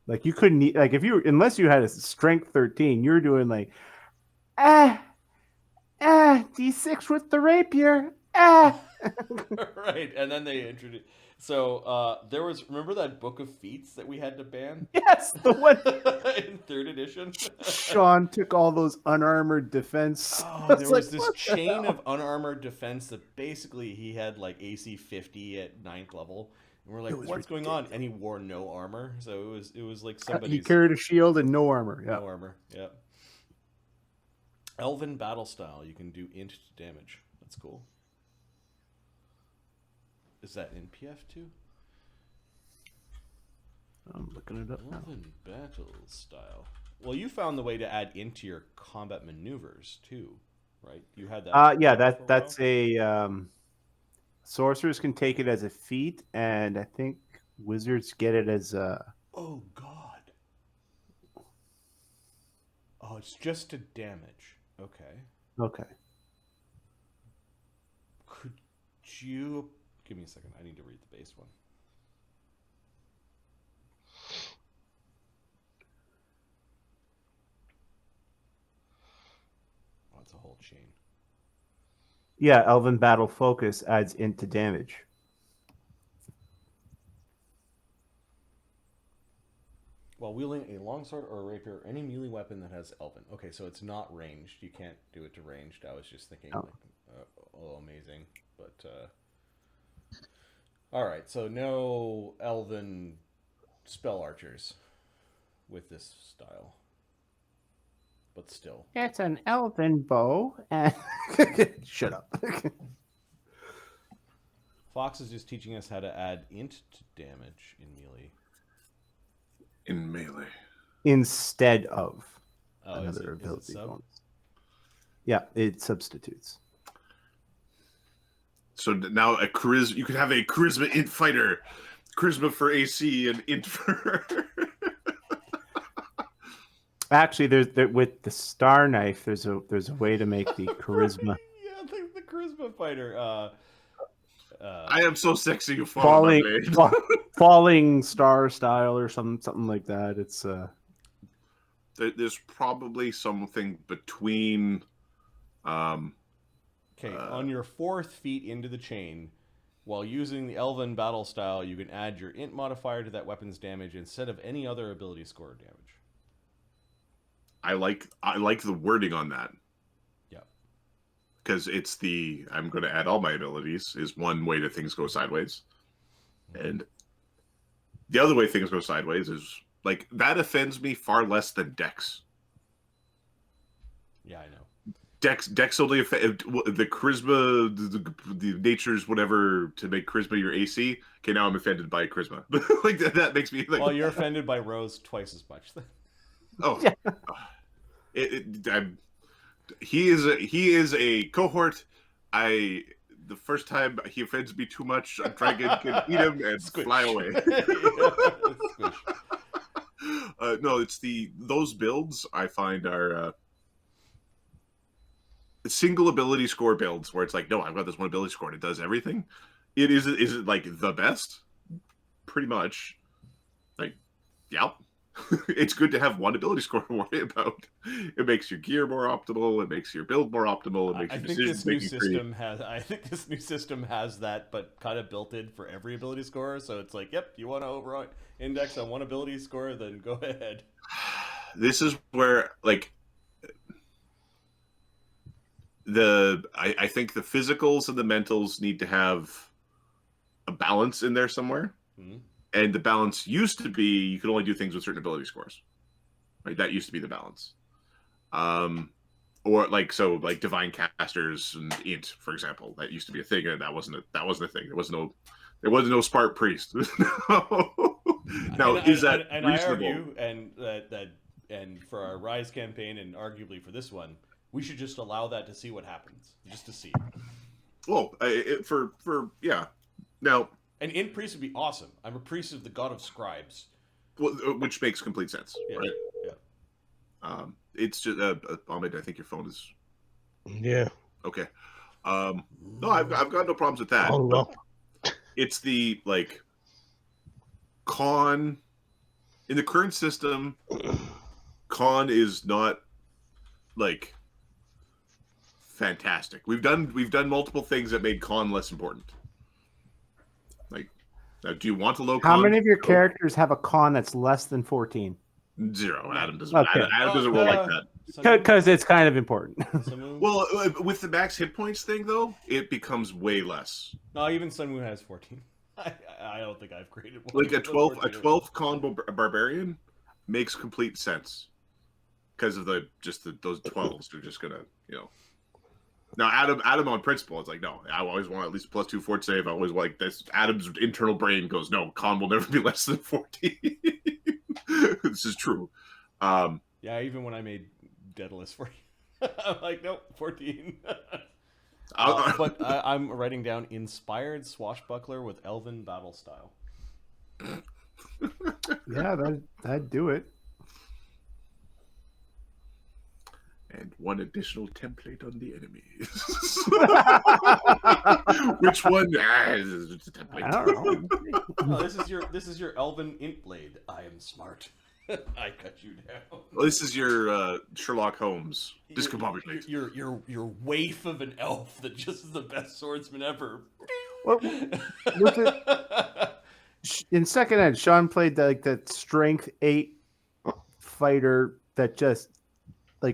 Like, you couldn't, like, unless you had a strength 13, you were doing like, D6 with the rapier, Right, and then they introduced. So there was, remember that book of feats that we had to ban? Yes, the one in third edition. Sean took all those unarmored defense. Oh, there was this chain of unarmored defense that basically he had like AC 50 at 9th level. And we're like, what's going on? And he wore no armor, so it was like somebody. He carried a shield and no armor. Yeah. No armor. Yep. Elven battle style. You can do int damage. That's cool. Is that in PF2? I'm looking it up now. Elven battle style. Well, you found the way to add into your combat maneuvers too, right? You had that. Yeah, that's a sorcerers can take it as a feat, and I think wizards get it as a. Oh God. Oh, it's just a damage. Okay. Could you give me a second? I need to read the base one. Oh, it's a whole chain. Yeah, Elven Battle Focus adds into damage. While wielding a longsword or a rapier, or any melee weapon that has Elven. Okay, so it's not ranged. You can't do it to ranged. I was just thinking, amazing. But, alright, so no Elven spell archers with this style. But still. It's an Elven bow. And... Shut up. Fox is just teaching us how to add int to damage in melee. In melee. Instead of another ability bonus. Yeah, it substitutes. So now you could have a charisma int fighter. Charisma for AC and int for... Actually, with the star knife, there's a way to make the charisma. Yeah, the charisma charisma fighter. I am so sexy. You fall on my blade. Falling star style or something like that. It's There's probably something between. Okay, on your 4th feet into the chain, while using the Elven battle style, you can add your int modifier to that weapon's damage instead of any other ability score damage. I like the wording on that. Yeah. Because it's I'm going to add all my abilities is one way that things go sideways. And the other way things go sideways is, like, that offends me far less than Dex. Yeah, I know. Dex only affect the charisma, the natures, whatever, to make charisma your AC. Okay, now I'm offended by charisma. Like, that makes me like. Well, you're offended by Rose twice as much. Oh, he is a cohort. The first time he offends me too much, I'm trying to eat him and Squish. fly away. Squish. No, it's those builds I find are single ability score builds where it's like, no, I've got this one ability score and it does everything. Is it like the best? Pretty much. Like, yeah. It's good to have one ability score to worry about. It makes your gear more optimal. It makes your build more optimal. It makes your decisions I think this new system has that, but kind of built in for every ability score. So it's like, yep, you want to over index on one ability score, then go ahead. This is where, like, I think the physicals and the mentals need to have a balance in there somewhere. Mm-hmm. And the balance used to be you could only do things with certain ability scores. Right? That used to be the balance. Or like divine casters and int, for example. That used to be a thing, and that wasn't a thing. There was no Spark priest. Now, is that reasonable? I argue, and for our Rise campaign, and arguably for this one, we should just allow that to see what happens, just to see. Well, yeah. Now, an int priest would be awesome. I'm a priest of the god of scribes. Well, which makes complete sense, right? Yeah. It's just Ahmed, I think your phone is. Yeah. Okay. No, I've got no problems with that. It's the con in the current system. Con is not fantastic. We've done multiple things that made con less important. Now, do you want a low con? How many of your characters have a con that's less than 14? 0. Adam doesn't. Okay. Adam doesn't roll like that. Because it's kind of important. Well, with the max hit points thing, though, it becomes way less. No, even Sun Moon has 14. I don't think I've created one. Like a 12 con barbarian makes complete sense because of those 12s are just gonna, Now, Adam on principle, it's like, no, I always want at least +2 fort save. I always like this. Adam's internal brain goes, no, con will never be less than 14. This is true. Yeah, even when I made Daedalus for you, I'm like, nope, 14. But I'm writing down inspired swashbuckler with elven battle style. Yeah, that'd do it. And one additional template on the enemies. Which one? It's a template. I don't know. No, this is your elven int blade. I am smart. I cut you down. Well, this is your Sherlock Holmes discombobulate. Your waif of an elf that just is the best swordsman ever. What was it? In second ed, Sean played that strength 8 fighter that just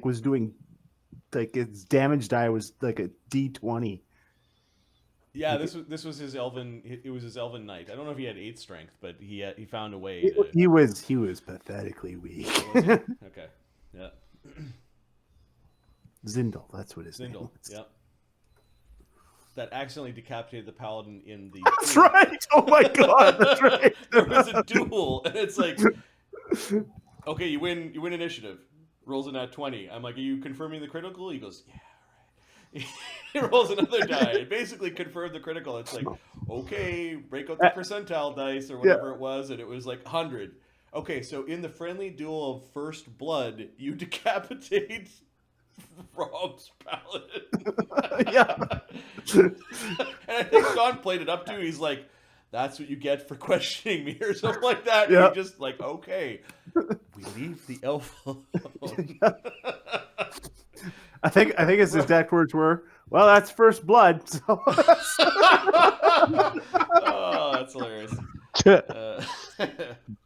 was doing its damage die was like a D20. Yeah, this was his elven. It was his elven knight. I don't know if he had 8 strength, but he found a way. He was pathetically weak. Okay, yeah. Zindel, that's what his name was. Yeah. That accidentally decapitated the paladin in the. That's right. Oh my god, that's right. There was a duel, and it's like, okay, you win initiative. Rolls a nat 20. I'm like, are you confirming the critical? He goes, yeah, all right. He rolls another die. It basically confirmed the critical. It's like, okay, break out the percentile dice or whatever it was, and it was like 100. Okay, so in the friendly duel of first blood, you decapitate Rob's paladin. Yeah. And I think Sean played it up too. He's like, "That's what you get for questioning me," or something like that. Yeah. And he just like, okay, we leave the elf alone. I think his exact words were, "Well, that's first blood." So. Oh, that's hilarious.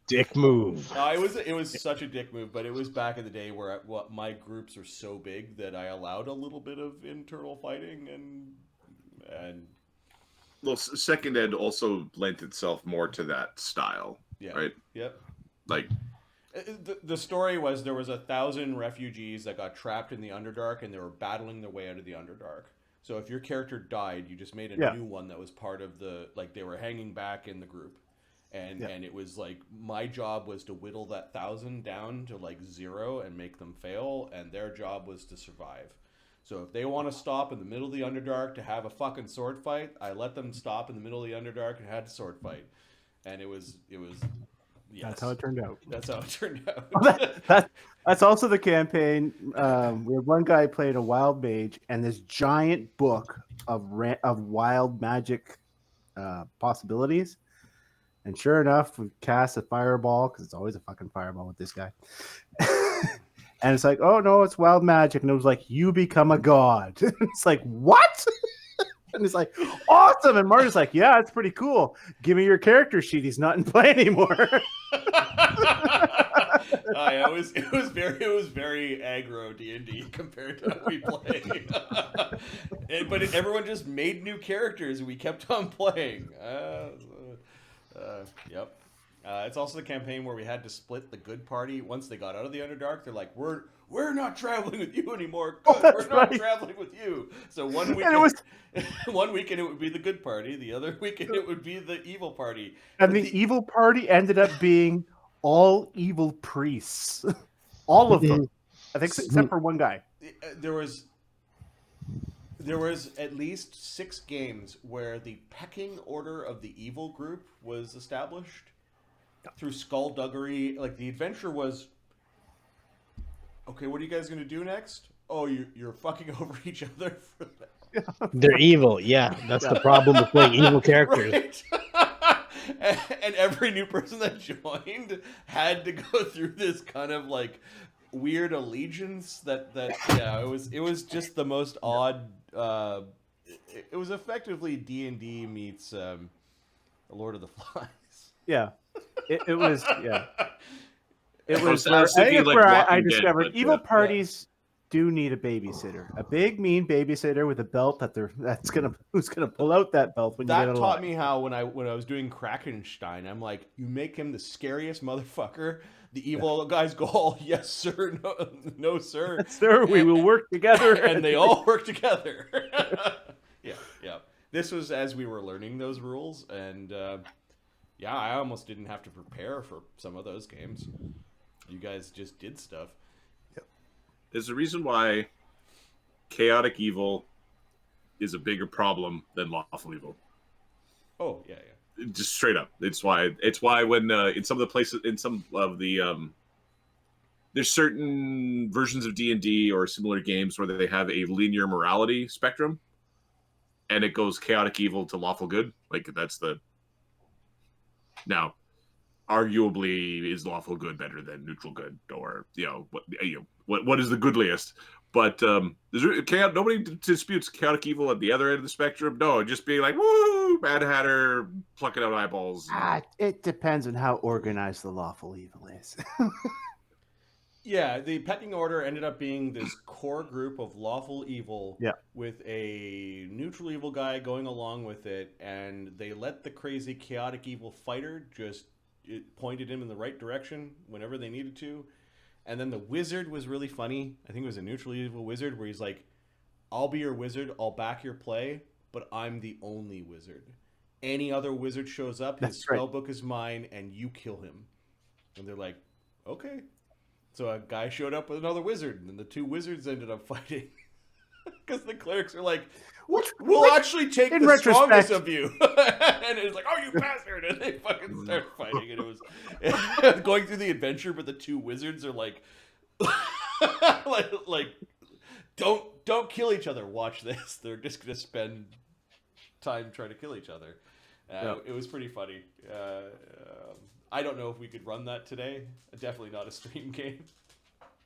Dick move. It was such a dick move, but it was back in the day where my groups are so big that I allowed a little bit of internal fighting and Well, Second Ed also lent itself more to that style, yeah, right? Yep. Like the story was there was 1,000 refugees that got trapped in the Underdark and they were battling their way out of the Underdark. So if your character died, you just made a new one that was part of the, like, they were hanging back in the group. And it was like, my job was to whittle that 1,000 down to like 0 and make them fail, and their job was to survive. So if they want to stop in the middle of the Underdark to have a fucking sword fight, I let them stop in the middle of the Underdark and had a sword fight. And it was yes. That's how it turned out. That's how it turned out. That's also the campaign. We had one guy playing a wild mage and this giant book of wild magic possibilities. And sure enough, we cast a fireball, because it's always a fucking fireball with this guy. And it's like, oh no, it's wild magic. And it was like, you become a god. It's like, what? And it's like, awesome. And Marty's like, yeah, it's pretty cool. Give me your character sheet. He's not in play anymore. It was very aggro D&D compared to how we play. But everyone just made new characters and we kept on playing. Yep. It's also the campaign where we had to split the good party. Once they got out of the Underdark, they're like, we're not traveling with you anymore. Good, we're not traveling with you. So one weekend it would be the good party. The other weekend it would be the evil party. And the evil party ended up being all evil priests. All of them. I think except for one guy. There was at least 6 games where the pecking order of the evil group was established through skullduggery. Like, the adventure was, okay, what are you guys going to do next? Oh, you're fucking over each other for that. They're evil. Yeah, that's the problem with playing evil characters. Right. And every new person that joined had to go through this kind of like weird allegiance that it was just the most odd. It was effectively D&D meets Lord of the Flies. Yeah, it was. Yeah, it was. I discovered evil parties do need a babysitter, a big mean babysitter with a belt who's gonna pull out that belt when you get That alive. taught me how when I was doing Krakenstein, I'm like, you make him the scariest motherfucker. The evil guys go, oh, yes, sir. No, sir. Yes, sir, we will work together. And they all work together. Yeah. This was as we were learning those rules. And, I almost didn't have to prepare for some of those games. You guys just did stuff. Yep. There's a reason why chaotic evil is a bigger problem than lawful evil. Oh, yeah. Just straight up. It's why when in some of the places, in some of the there's certain versions of D&D or similar games where they have a linear morality spectrum, and it goes chaotic evil to lawful good. Like, that's the... Now, arguably, is lawful good better than neutral good, or what is the goodliest? But nobody disputes chaotic evil at the other end of the spectrum. No, just being like, woo, Mad Hatter, plucking out eyeballs. It depends on how organized the lawful evil is. Yeah, the pecking order ended up being this core group of lawful evil with a neutral evil guy going along with it, and they let the crazy chaotic evil fighter just pointed him in the right direction whenever they needed to. And then the wizard was really funny. I think it was a neutral evil wizard where he's like, I'll be your wizard, I'll back your play, but I'm the only wizard. Any other wizard shows up, his spellbook is mine, and you kill him. And they're like, okay. So a guy showed up with another wizard, and then the 2 wizards ended up fighting. Because the clerics are like, we'll actually take the strongest of you. And it's like, oh, you bastard! And they fucking start fighting. And it was going through the adventure, but the 2 wizards are like don't kill each other. Watch this. They're just gonna spend time trying to kill each other. It was pretty funny. I don't know if we could run that today. Definitely not a stream game.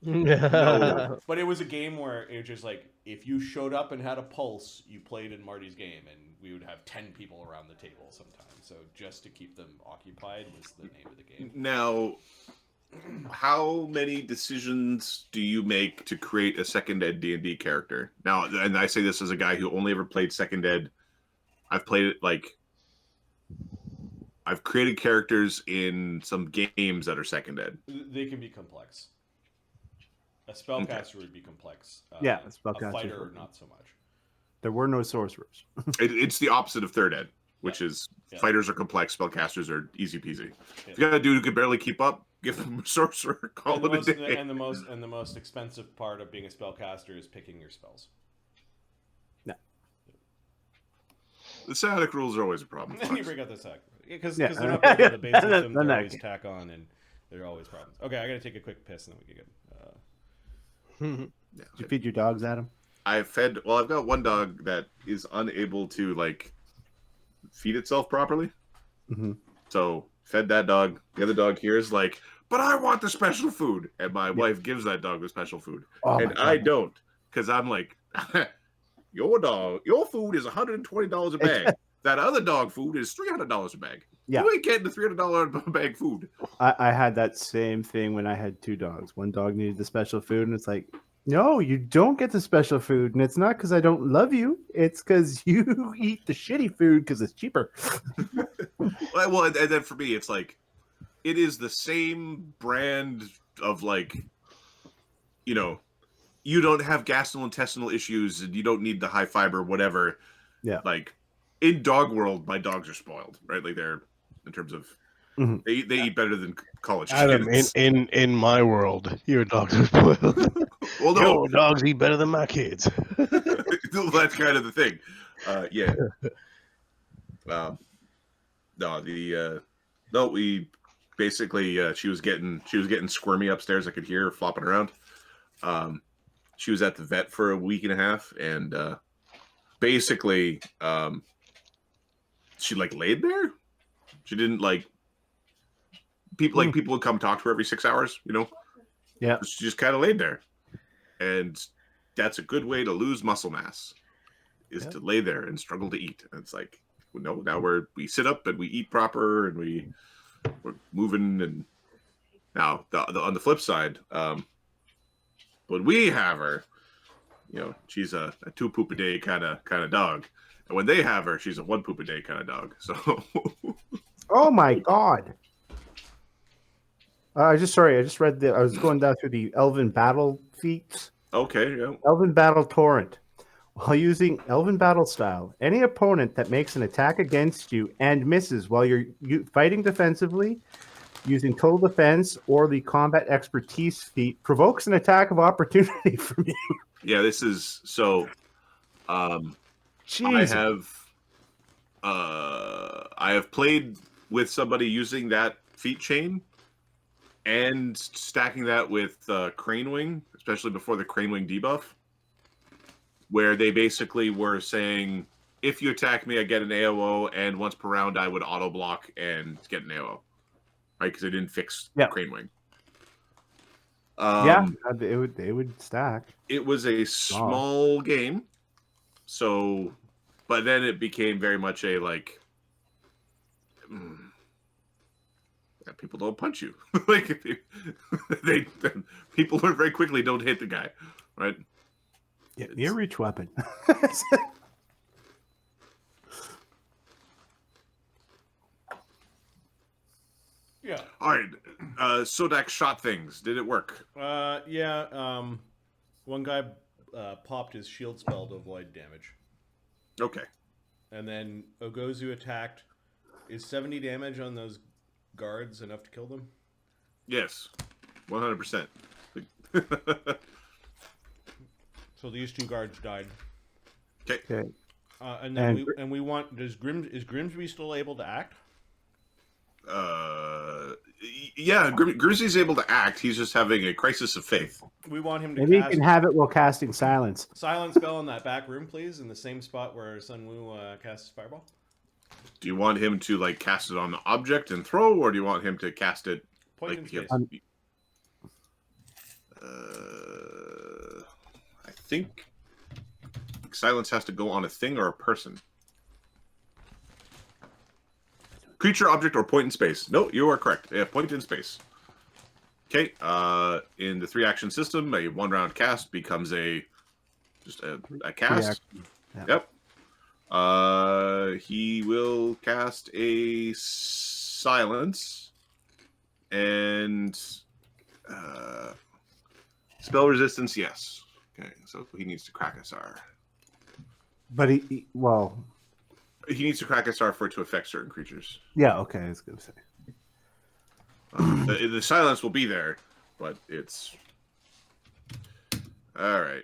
No. But it was a game where it was just like, if you showed up and had a pulse, you played in Marty's game, and we would have 10 people around the table sometimes. So just to keep them occupied was the name of the game. Now, how many decisions do you make to create a second ed D&D character? Now, and I say this as a guy who only ever played second ed. I've played it like I've created characters in some games that are second ed. They can be complex. A spellcaster would be complex. Yeah, a spellcaster. A fighter, not so much. There were no sorcerers. It's the opposite of third ed, which is fighters are complex, spellcasters are easy peasy. If you got a dude who can barely keep up, give him a sorcerer, call it a day. And the most expensive part of being a spellcaster is picking your spells. No. The Sodak rules are always a problem. Then you bring out the sack. Because they're not built on the base system, they always tack on, and there are always problems. Okay, I gotta take a quick piss, and then we can get... Did you feed your dogs, Adam? I've got one dog that is unable to, like, feed itself properly. Mm-hmm. So, fed that dog. The other dog here is like, but I want the special food. And my wife gives that dog the special food. And I don't. Because I'm like, your food is $120 a bag. That other dog food is $300 a bag. Yeah. You ain't getting the $300 a bag food. I had that same thing when I had 2 dogs. One dog needed the special food, and it's like, no, you don't get the special food. And it's not because I don't love you. It's because you eat the shitty food because it's cheaper. Well, and then for me, it's like, it is the same brand of, like, you know, you don't have gastrointestinal issues and you don't need the high fiber, whatever. Yeah. Like, in dog world, my dogs are spoiled, right? Like, they're, in terms of, they eat better than college Adam, kids. in my world, your dogs are spoiled. Well, no. Your dogs eat better than my kids. That's kind of the thing. Yeah. We basically, she was getting squirmy upstairs. I could hear her flopping around. She was at the vet for a week and a half, and basically, she like laid there. She didn't like people. Like people would come talk to her every 6 hours. You know. Yeah. She just kind of laid there, and that's a good way to lose muscle mass, is to lay there and struggle to eat. And it's like, no, now we sit up and we eat proper and we're moving. And now on the flip side, when we have her, you know, she's a 2 poop a day kind of dog, and when they have her, she's a 1 poop a day kind of dog. So, Oh my god! I just read I was going down through the Elven Battle feats. okay, yeah. Elven Battle Torrent. While using Elven Battle style, any opponent that makes an attack against you and misses while you're fighting defensively, using total defense or the combat expertise feat, provokes an attack of opportunity from you. Yeah, this is so. Jeez. I have played with somebody using that feat chain and stacking that with Crane Wing, especially before the Crane Wing debuff, where they basically were saying, if you attack me, I get an AOO, and once per round, I would auto block and get an AOO, right? Because they didn't fix Crane Wing. They would stack. It was a small game, so, but then it became very much a like, people don't punch you. Like people learn very quickly, don't hit the guy, right? Yeah, near reach weapon. Yeah. All right. Sodak shot things. Did it work? Yeah. One guy popped his shield spell to avoid damage. Okay. And then Ogozu attacked. Is 70 damage on those guards enough to kill them? Yes. 100%. So these 2 guards died. Okay. And then we want. Is Grimsby still able to act? Yeah, Grimsby's able to act. He's just having a crisis of faith. We want him to Maybe cast you can have it while casting silence. silent spell in that back room, please, in the same spot where Sun Wu casts fireball. Do you want him to like cast it on the object and throw, or do you want him to cast it Point like in space. I think silence has to go on a thing or a person. Creature, object, or point in space. No, you are correct. Yeah, point in space. Okay. In the 3-action system, a 1-round cast becomes just a cast. Yeah. Yep. He will cast a silence and spell resistance. Yes. Okay. So he needs to crack a SR. But he needs to crack a SR for it to affect certain creatures. yeah, okay, I was gonna say. The silence will be there, but it's all right.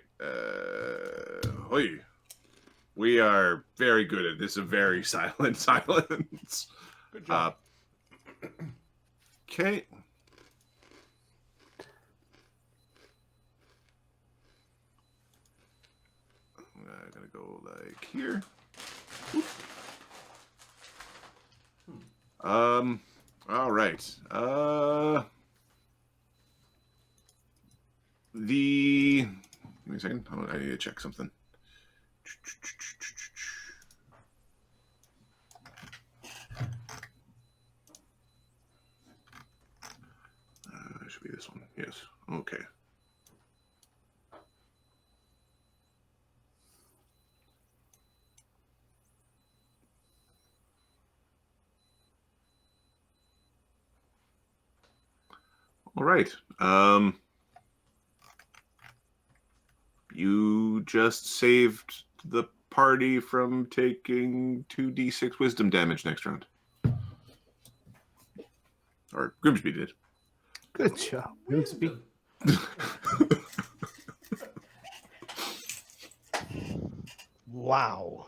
We are very good at this. A very silent silence. Good job. Okay. I'm gonna go like here. All right. Give me a second. I need to check something. It should be this one. Yes. Okay. All right. You just saved the party from taking 2d6 wisdom damage next round. Or Grimsby did. Good job. Grimsby. Wow.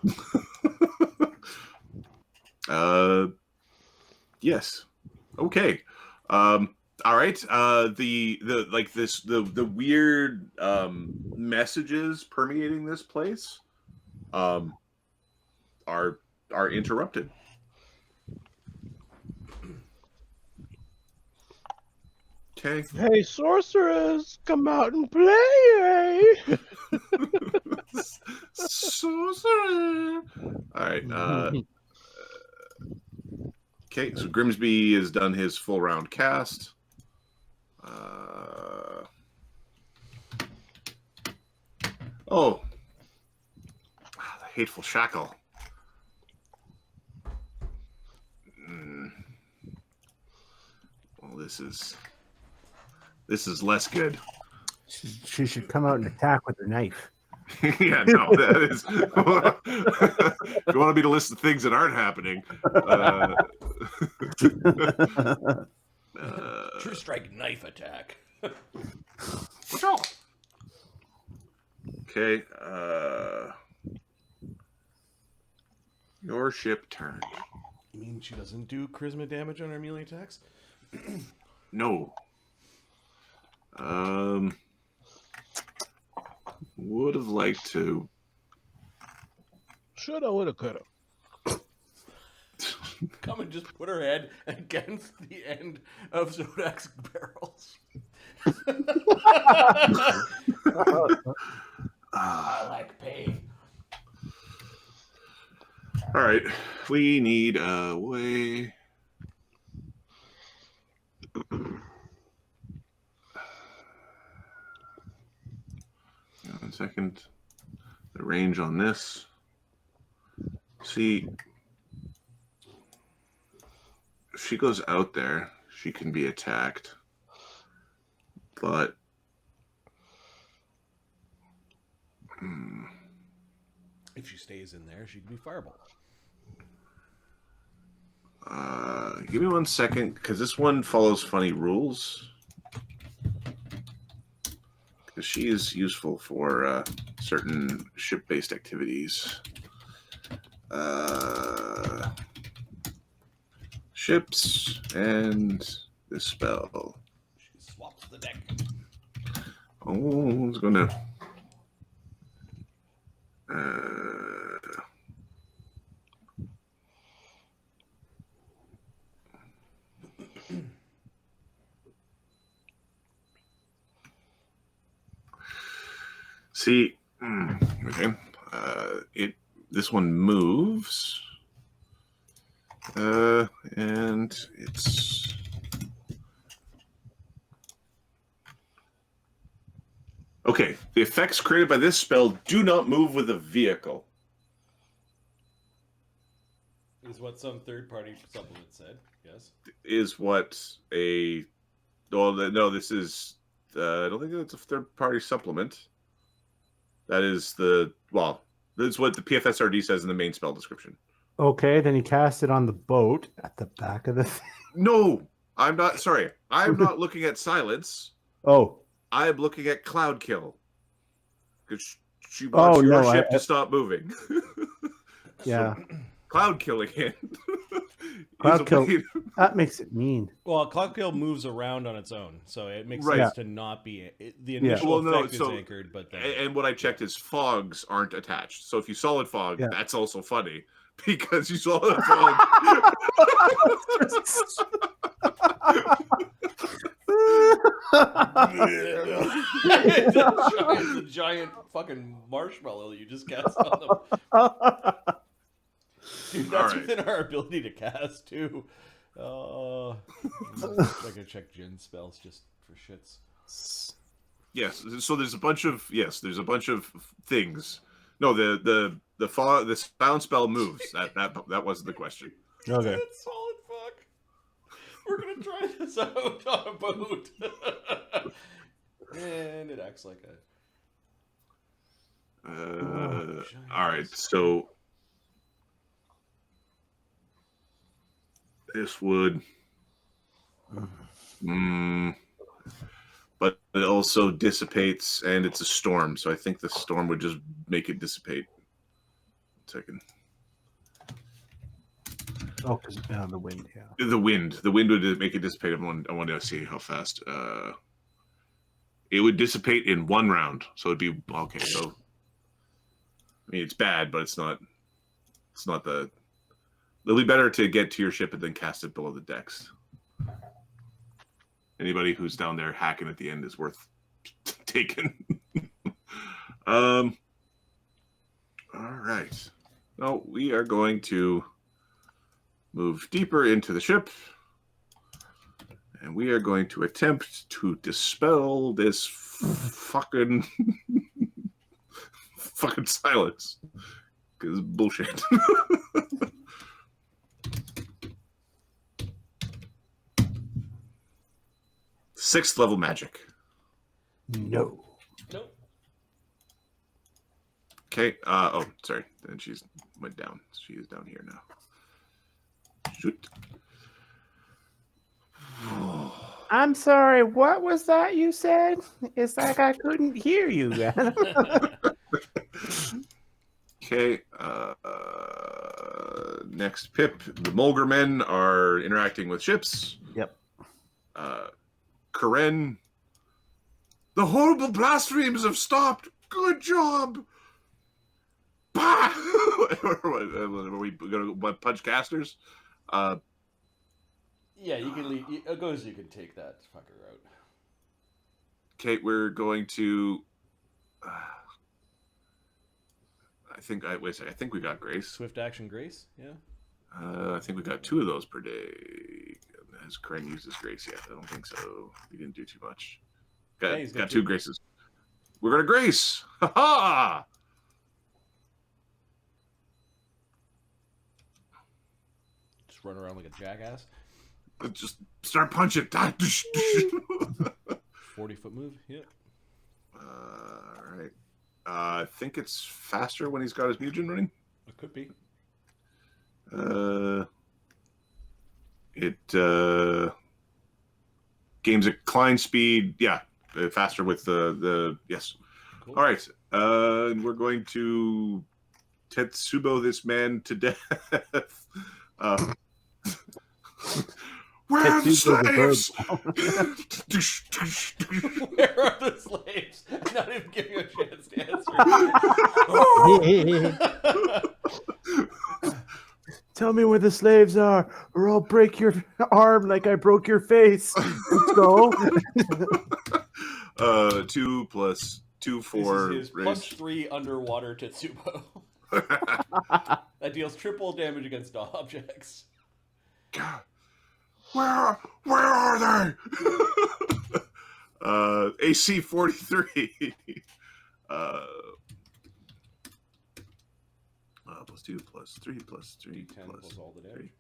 Yes. Okay. All right. The weird messages permeating this place are interrupted. Okay. Hey, sorcerers, come out and play! Sorcerer. All right. Okay, so Grimsby has done his full round cast. The Hateful Shackle. Well, this is less good. She should come out and attack with her knife. Yeah, no, that is. You want me to list the things that aren't happening? True strike knife attack. Okay. Your ship turned. You mean she doesn't do charisma damage on her melee attacks? No. Would have liked to. Shoulda, woulda, coulda. Come and just put her head against the end of Sodak's barrels. I like pain. All right. We need a way. 1 second. The range on this. See, if she goes out there, she can be attacked. But if she stays in there, she can be fireball. Give me 1 second, because this one follows funny rules. Because she is useful for certain ship-based activities. Ships, and this spell. She swaps the deck. Oh, it's gonna. See, okay. This one moves, and it's. Okay, the effects created by this spell do not move with a vehicle. Is what some third-party supplement said. Yes. Is what a. Well, no, this is. I don't think it's a third-party supplement. That is the. Well, that's what the PFSRD says in the main spell description. Okay, then he cast it on the boat at the back of the thing. No, I'm not. Sorry. I'm not looking at silence. Oh. I'm looking at Cloud Kill. Because she wants your ship to stop moving. Yeah. So, Cloud Killing it. Cloud Kill. That makes it mean. Well, Cloud Kill moves around on its own, so it makes sense to not be... the initial effect is anchored, but then... And what I checked is fogs aren't attached. So if you solid fog, that's also funny. Because you solid fog... it's a giant fucking marshmallow that you just cast on them. Dude, that's within our ability to cast too. I can check Jin spells just for shits. Yes, so there's a bunch of things. No, the sound spell moves. That wasn't the question. Okay. Solid fuck. We're gonna try this out on a boat. And it acts like a... all right, so this would... but it also dissipates, and it's a storm, so I think the storm would just make it dissipate. Second. Oh, because the wind, yeah. The wind would make it dissipate. I want to see how fast. It would dissipate in 1 round, so it'd be okay. So, I mean, it's bad, but it's not. It's not the. It'll be better to get to your ship and then cast it below the decks. Anybody who's down there hacking at the end is worth taking. All right. Now we are going to move deeper into the ship, and we are going to attempt to dispel this fucking silence, because bullshit. Sixth level magic. No. Nope. Okay. Oh, sorry. Then she's went down. She is down here now. Shoot. I'm sorry. What was that you said? It's like I couldn't hear you. Okay. Next pip. The Mulgermen are interacting with ships. Yep. Kahren. The horrible blasphemies have stopped. Good job. Bah! Are we going to punch casters? Yeah, you can leave. It goes. You can take that fucker out. Okay, we're going to. Wait a second. I think we got Grace. Swift action Grace. Yeah. I think we got 2 of those per day. Has Kahren used his Grace yet? I don't think so. We didn't do too much. Got 2 Graces. We're gonna Grace. Ha ha! Just run around like a jackass. Just start punching. 40-foot move. Yep. All right. I think it's faster when he's got his mutagen running. It could be. It gains a climb speed. Yeah, faster with the yes. Cool. All right. And we're going to Tetsubo this man to death. Where are the Tetsu's slaves? Where are the slaves? I'm not even giving you a chance to answer. Tell me where the slaves are, or I'll break your arm like I broke your face. So 2 plus 2, 4. This is his +3 underwater Tetsubo. That deals triple damage against objects. God. Where are they? AC 43. +2 +3 +3 10 plus all the damage.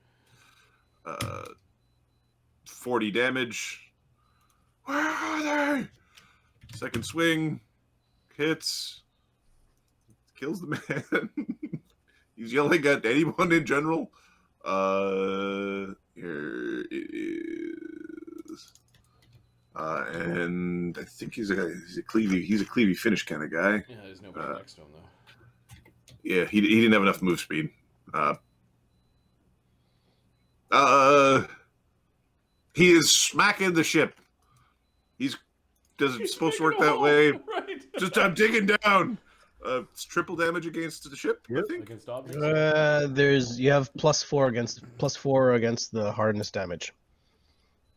40 damage. Where are they? Second swing. Hits. Kills the man. He's yelling at anyone in general. Here it is. And I think he's a cleavy finish kind of guy. Yeah, there's nobody next to him though. Yeah, he didn't have enough move speed. He is smacking the ship. He's supposed to work that way. Right. Just I'm digging down. It's triple damage against the ship. Yep. I think. Against objects. You have +4 against the hardness damage.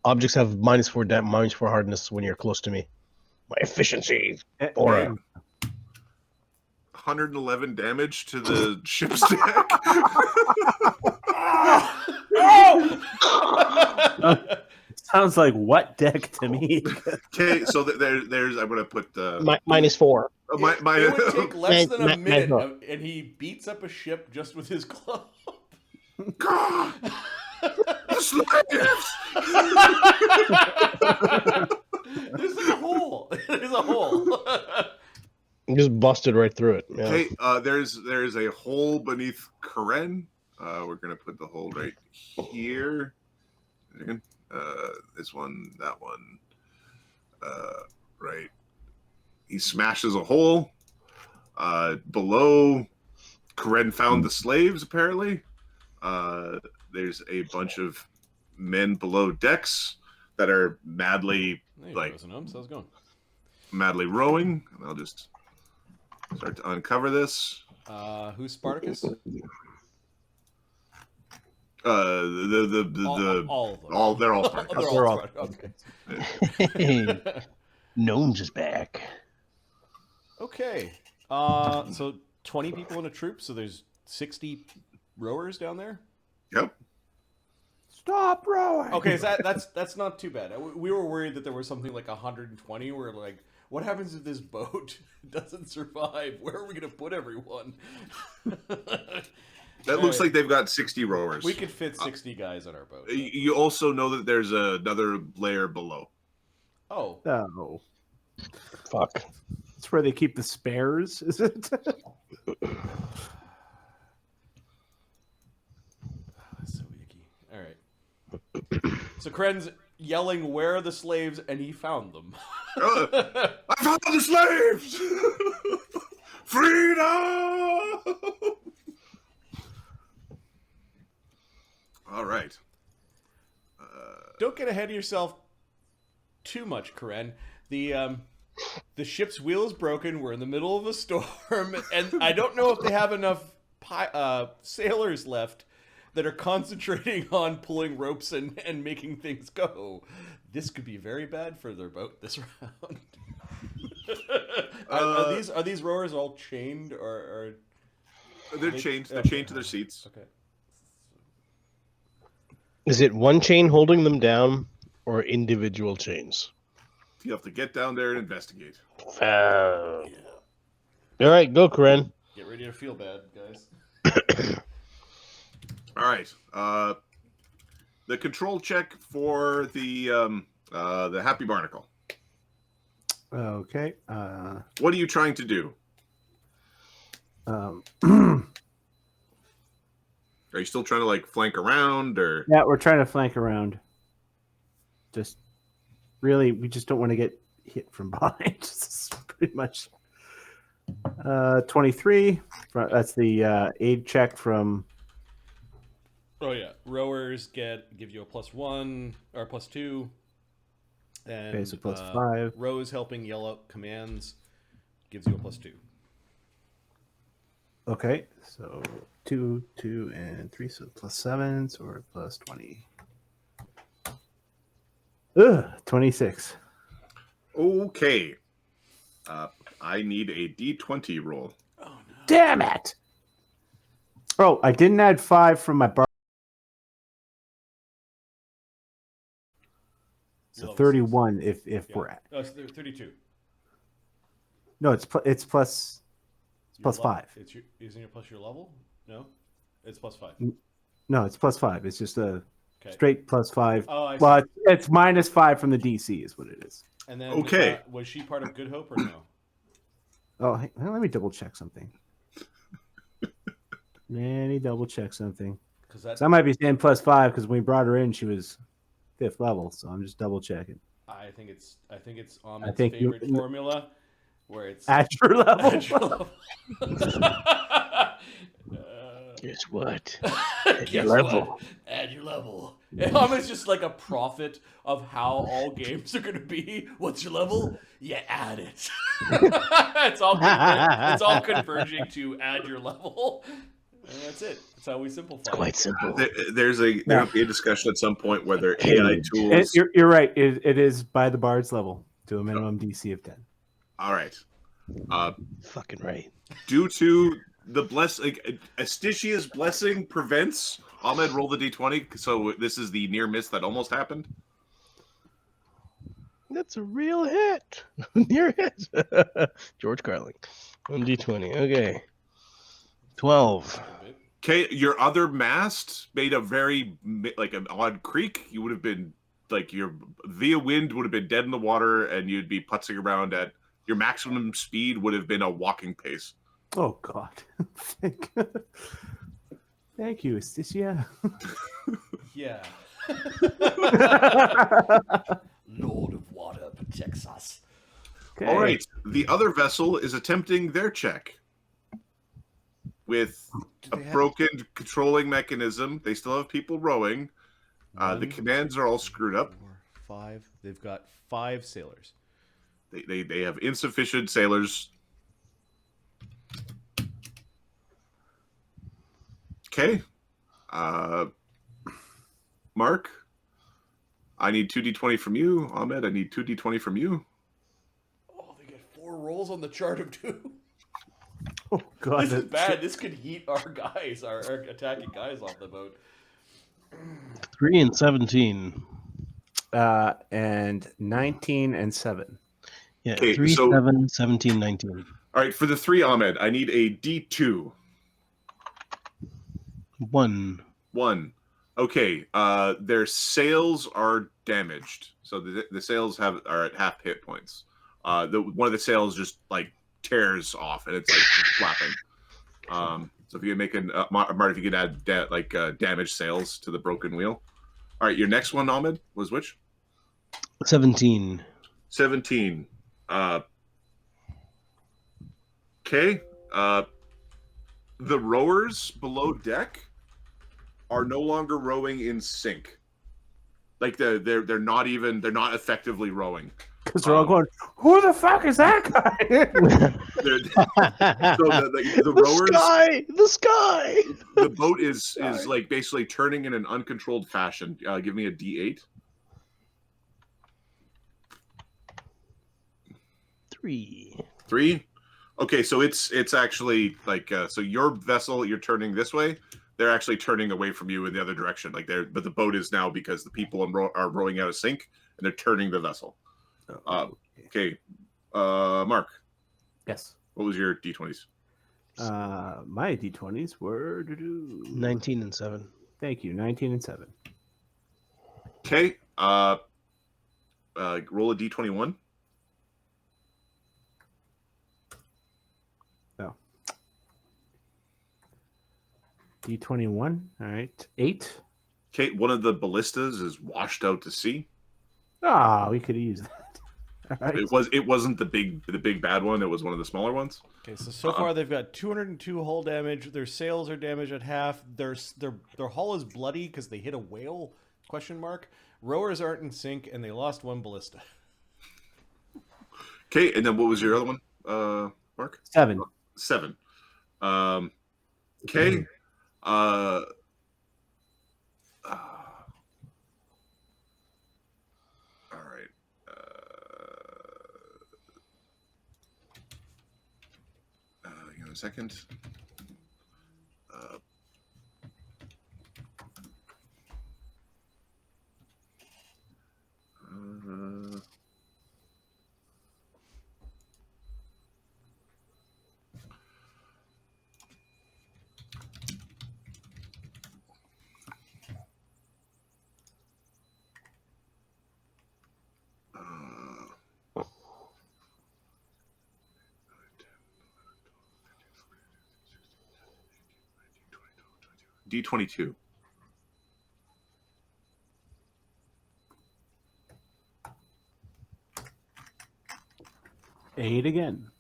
Objects have -4 hardness when you're close to me. My efficiency. Aura. 111 damage to the ship's deck. Sounds like what deck to me. Okay, so there's I'm gonna put -4. It would take less than a minute, and he beats up a ship just with his club. God, the slaves! There's a hole. There's a hole. Just busted right through it. Yeah. Okay, there's a hole beneath Kahren. We're gonna put the hole right here. This one, that one. Right. He smashes a hole. Below, Kahren found the slaves, apparently. There's a bunch of men below decks that are madly, how's it going? Madly rowing. And I'll just start to uncover this. Who's Spartacus? All of them. They're all Spartacus. They're all okay. Gnomes is back. Okay. So 20 people in a troop, so there's 60 rowers down there? Yep. Stop rowing. Okay, so that's not too bad. We were worried that there was something like 120. We're like, what happens if this boat doesn't survive? Where are we going to put everyone? That looks like they've got 60 rowers. We could fit 60 guys on our boat. You also know that there's another layer below. Oh. Oh. Fuck. That's where they keep the spares, is it? That's so icky. All right. So Karen's yelling, "Where are the slaves?" And he found them. I found the slaves! Freedom! All right. Don't get ahead of yourself too much, Kahren. The ship's wheel is broken. We're in the middle of a storm, and I don't know if they have enough sailors left that are concentrating on pulling ropes and making things go. This could be very bad for their boat this round. Are these rowers all chained or they're chained? They're chained to their seats. Okay. Is it one chain holding them down or individual chains? You have to get down there and investigate. Yeah. All right, go, Kahren. Get ready to feel bad, guys. All right. The control check for the Happy Barnacle. Okay. What are you trying to do? Are you still trying to flank around, or? Yeah, we're trying to flank around. Just really, we just don't want to get hit from behind. This is pretty much 23. That's the aid check from Oh yeah, rowers give you a +1 or +2, and Okay, so +5. rows helping yell out commands gives you a +2. Okay, so 2, 2, and 3, so +7, so we're +20. Ugh, 26. Okay. I need a D20 roll. Oh no! Damn it! Oh, I didn't add 5 from my bar. So 31 if we're at. Oh, it's 32. No, it's plus Your 5. Isn't your plus your level? No, it's +5. No, it's +5. It's just a Okay. straight +5. Oh, I see. Well, it's -5 from the DC is what it is. And then, Okay. Was she part of Good Hope or no? Oh, hey, let me double check something. Because So I might be saying +5 because when we brought her in, she was 5th level. So I'm just double checking. I think it's Ahmed's favorite formula, where it's At your level. At your level. Guess what? At your level. Add your level. And Ahmed's just like a prophet of how all games are going to be. What's your level? Yeah, add it. It's all converging to add your level. And that's it. That's how we simplify. It's quite simple. There will be a discussion at some point whether AI tools. You're right. It is by the bard's level to a minimum DC of 10. All right. Fucking right. Due to the Astitia's blessing prevents Ahmed roll the D20. So this is the near miss that almost happened. That's a real hit. Near hit. George Carling. 1d20. Okay. 12. Okay, your other mast made a very an odd creak. You would have been your via wind would have been dead in the water, and you'd be putzing around at your maximum speed would have been a walking pace. Oh God! Thank you, Asticia. Yeah. Lord of Water protects us. Okay. All right, the other vessel is attempting their check with a broken controlling mechanism. They still have people rowing. The commands are all screwed up. 4, 5. They've got 5 sailors. They have insufficient sailors. Okay. Mark, I need 2d20 from you. Ahmed, I need 2d20 from you. Oh, they get 4 rolls on the chart of 2. Oh God! This is bad. This could heat our guys, our attacking guys off the boat. 3 and 17. And 19 and 7. Yeah, Okay, 3, so- 7, 17, 19. All right, for the 3, Ahmed, I need a d2. 1. 1. Okay, their sails are damaged. So the sails are at half hit points. One of the sails just tears off and it's flapping. So if you make Martin, if you could add damaged sails to the broken wheel. All right, your next one, Ahmed, was which? 17. 17. Okay. The rowers below deck are no longer rowing in sync. They're not effectively rowing. Because they're all going, who the fuck is that guy? The rowers, the sky. the boat is basically turning in an uncontrolled fashion. Give me a D8. 3. 3. Okay, so it's actually so your vessel, you're turning this way. They're actually turning away from you in the other direction. But the boat is now, because the people are rowing out of sync, and they're turning the vessel. Okay, Mark. Yes. What was your D20s? My D20s were 19 and 7. Thank you, 19 and 7. Okay. Roll a D21. No. D21. All right, 8. Okay, one of the ballistas is washed out to sea. Ah, we could use that. All right. It wasn't the big bad one. It was one of the smaller ones. Okay, so far they've got 202 hull damage. Their sails are damaged at half. Their hull is bloody because they hit a whale? Question mark. Rowers aren't in sync, and they lost one ballista. Okay, and then what was your other one, Mark? 7. 7. Okay. All right. Hang on a second. D22. Eight again.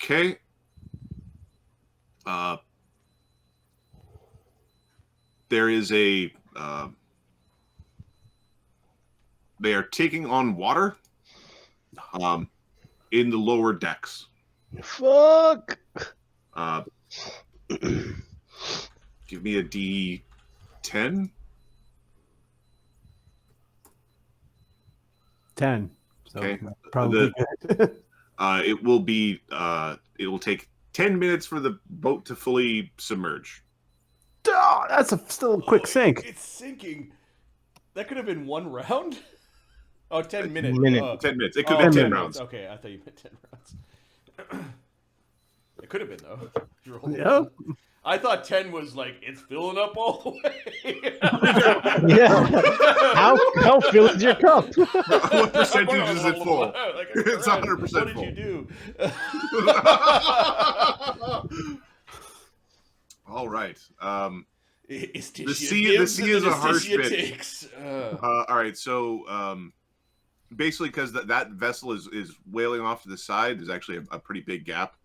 Okay. There is a. They are taking on water. In the lower decks. Fuck. Give me a D10. 10. So Okay. probably good. It will be. It will take 10 minutes for the boat to fully submerge. Oh, that's still a quick sink. It's sinking. That could have been one round. Oh, 10 minutes. 10 minutes. It could be 10 10 minutes. rounds. Okay, I thought you meant 10 rounds. It could have been, though. You rolled Yep. I thought 10 was like, it's filling up all the way. Yeah. How full is your cup? What percentage is it full? Like, It's 100% What did full. you do? All right. The sea is a harsh bit. takes. All right. So basically, because that vessel is whaling off to the side, there's actually a pretty big gap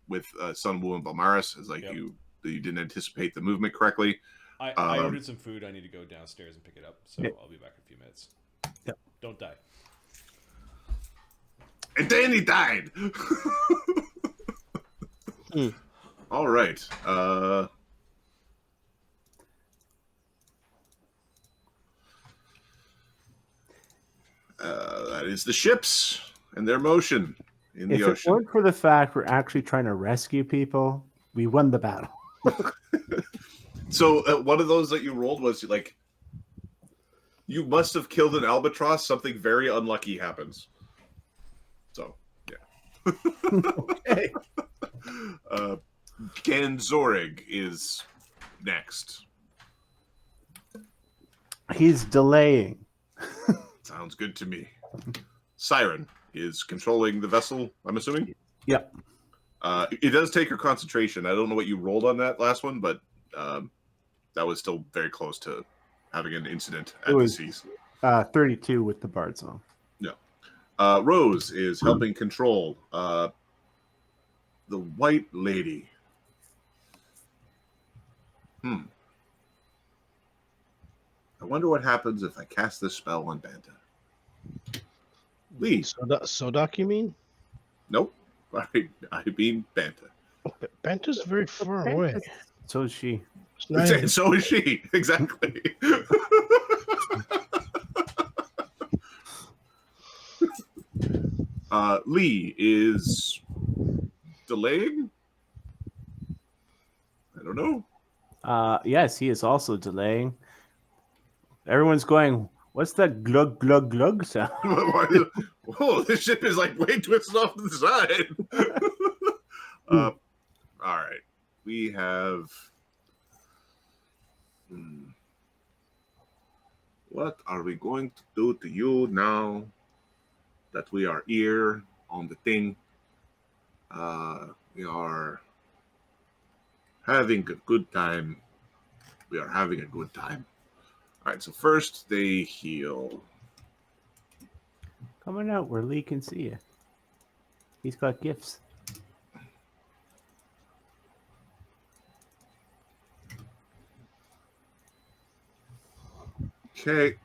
with Sun Wu and Balmaris. It's like you didn't anticipate the movement correctly. I ordered some food. I need to go downstairs and pick it up. So I'll be back in a few minutes. Yep. Don't die. And then he died. All right. That is the ships and their motion in the If it ocean. weren't for the fact we're actually trying to rescue people, we won the battle. So one of those that you rolled was like, you must have killed an albatross. Something very unlucky happens. So, yeah. Okay. Ganzorig is next. He's delaying. Sounds good to me. Siren is controlling the vessel, I'm assuming? Yep. It does take her concentration. I don't know what you rolled on that last one, but that was still very close to having an incident at the seas. 32 with the bard song. No. Rose is helping control the White Lady. I wonder what happens if I cast this spell on Banta. Lee. Sodak, you mean? Nope. I mean Banta. Banta's very far away. So is she. So is she. Exactly. Lee is delaying? I don't know. Yes, he is also delaying. Everyone's going, what's that glug, glug, glug sound? Whoa, this ship is like way twisted off to the side. All right. We have... What are we going to do to you now that we are here on the thing? We are having a good time. We are having a good time. All right, so first they heal. Come on out where Lee can see you. He's got gifts. Okay.